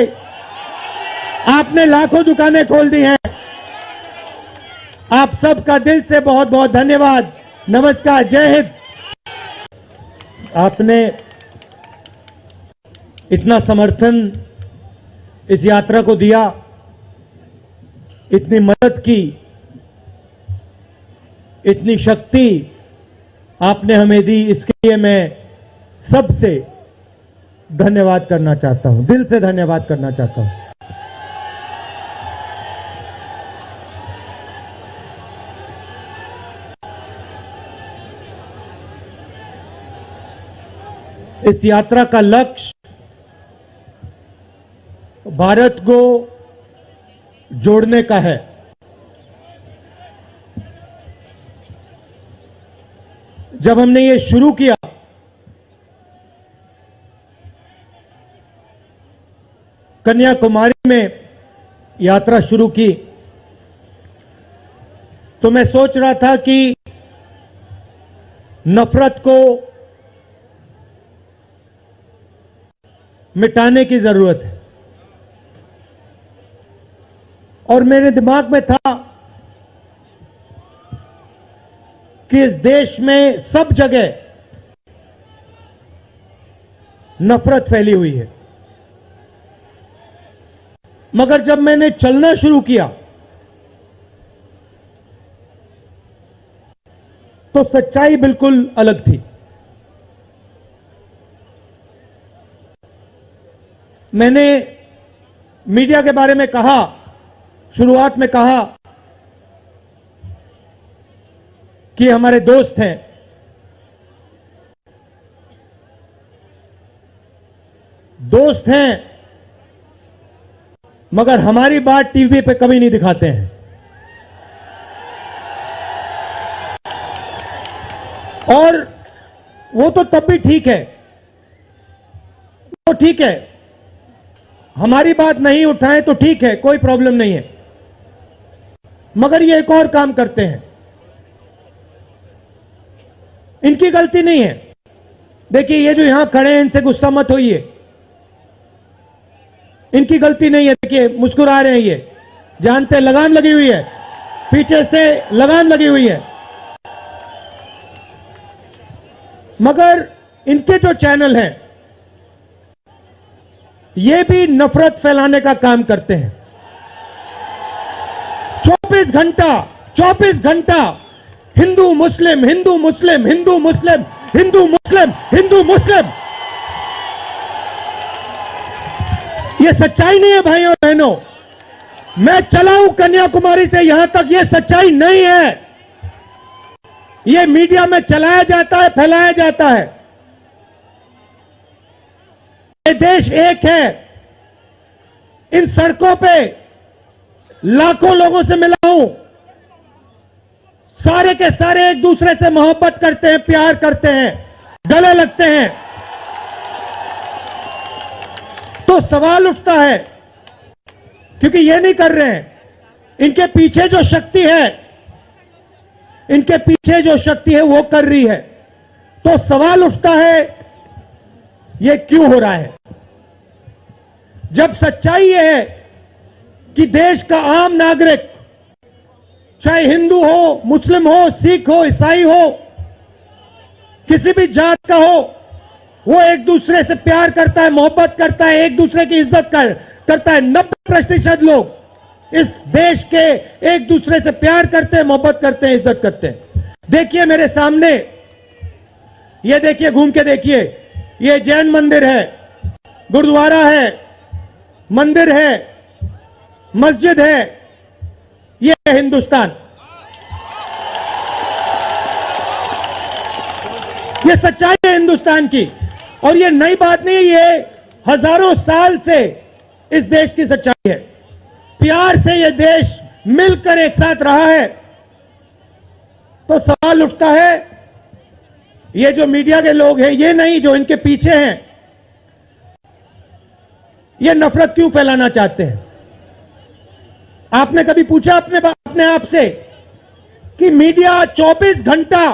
Speaker 1: आपने लाखों दुकानें खोल दी हैं। आप सबका दिल से बहुत बहुत धन्यवाद। नमस्कार, जय हिंद। आपने इतना समर्थन इस यात्रा को दिया, इतनी मदद की, इतनी शक्ति आपने हमें दी, इसके लिए मैं सबसे धन्यवाद करना चाहता हूं, दिल से धन्यवाद करना चाहता हूं। इस यात्रा का लक्ष्य भारत को जोड़ने का है। जब हमने ये शुरू किया, कन्याकुमारी में यात्रा शुरू की, तो मैं सोच रहा था कि नफरत को मिटाने की जरूरत है। और मेरे दिमाग में था कि इस देश में सब जगह नफरत फैली हुई है। मगर जब मैंने चलना शुरू किया तो सच्चाई बिल्कुल अलग थी। मैंने मीडिया के बारे में कहा, शुरुआत में कहा कि हमारे दोस्त हैं। दोस्त हैं, मगर हमारी बात टीवी पे कभी नहीं दिखाते हैं। और वो तो तब भी ठीक है, वो ठीक है, हमारी बात नहीं उठाएं तो ठीक है, कोई प्रॉब्लम नहीं है। मगर ये एक और काम करते हैं, इनकी गलती नहीं है। देखिए, ये जो यहां खड़े हैं, इनसे गुस्सा मत होइए, इनकी गलती नहीं है। देखिए, मुस्कुरा रहे हैं, ये जानते लगाम लगी हुई है, पीछे से लगाम लगी हुई है। मगर इनके जो चैनल हैं, ये भी नफरत फैलाने का काम करते हैं। 24 घंटा हिंदू मुस्लिम, हिंदू मुस्लिम, हिंदू मुस्लिम, हिंदू मुस्लिम, हिंदू मुस्लिम। ये सच्चाई नहीं है भाइयों और बहनों। मैं चला हूं कन्याकुमारी से यहां तक, ये सच्चाई नहीं है। ये मीडिया में चलाया जाता है, फैलाया जाता है। ये देश एक है। इन सड़कों पे लाखों लोगों से मिला हूं, सारे के सारे एक दूसरे से मोहब्बत करते हैं, प्यार करते हैं, गले लगते हैं। तो सवाल उठता है, क्योंकि ये नहीं कर रहे हैं, इनके पीछे जो शक्ति है, इनके पीछे जो शक्ति है वो कर रही है। तो सवाल उठता है, ये क्यों हो रहा है? जब सच्चाई ये है कि देश का आम नागरिक, चाहे हिंदू हो, मुस्लिम हो, सिख हो, ईसाई हो, किसी भी जात का हो, वो एक दूसरे से प्यार करता है, मोहब्बत करता है, एक दूसरे की इज्जत करता है। 90% लोग इस देश के एक दूसरे से प्यार करते हैं, मोहब्बत करते हैं, इज्जत करते हैं। देखिए मेरे सामने, ये देखिए, घूम के देखिए, ये जैन मंदिर है, गुरुद्वारा है, मंदिर है, मस्जिद है। ये है हिंदुस्तान। ये सच्चाई है हिंदुस्तान की, और ये नई बात नहीं है, ये हजारों साल से इस देश की सच्चाई है। प्यार से ये देश मिलकर एक साथ रहा है। तो सवाल उठता है, ये जो मीडिया के लोग हैं, ये नहीं, जो इनके पीछे हैं, ये नफरत क्यों फैलाना चाहते हैं? आपने कभी पूछा अपने आप से कि मीडिया 24 घंटा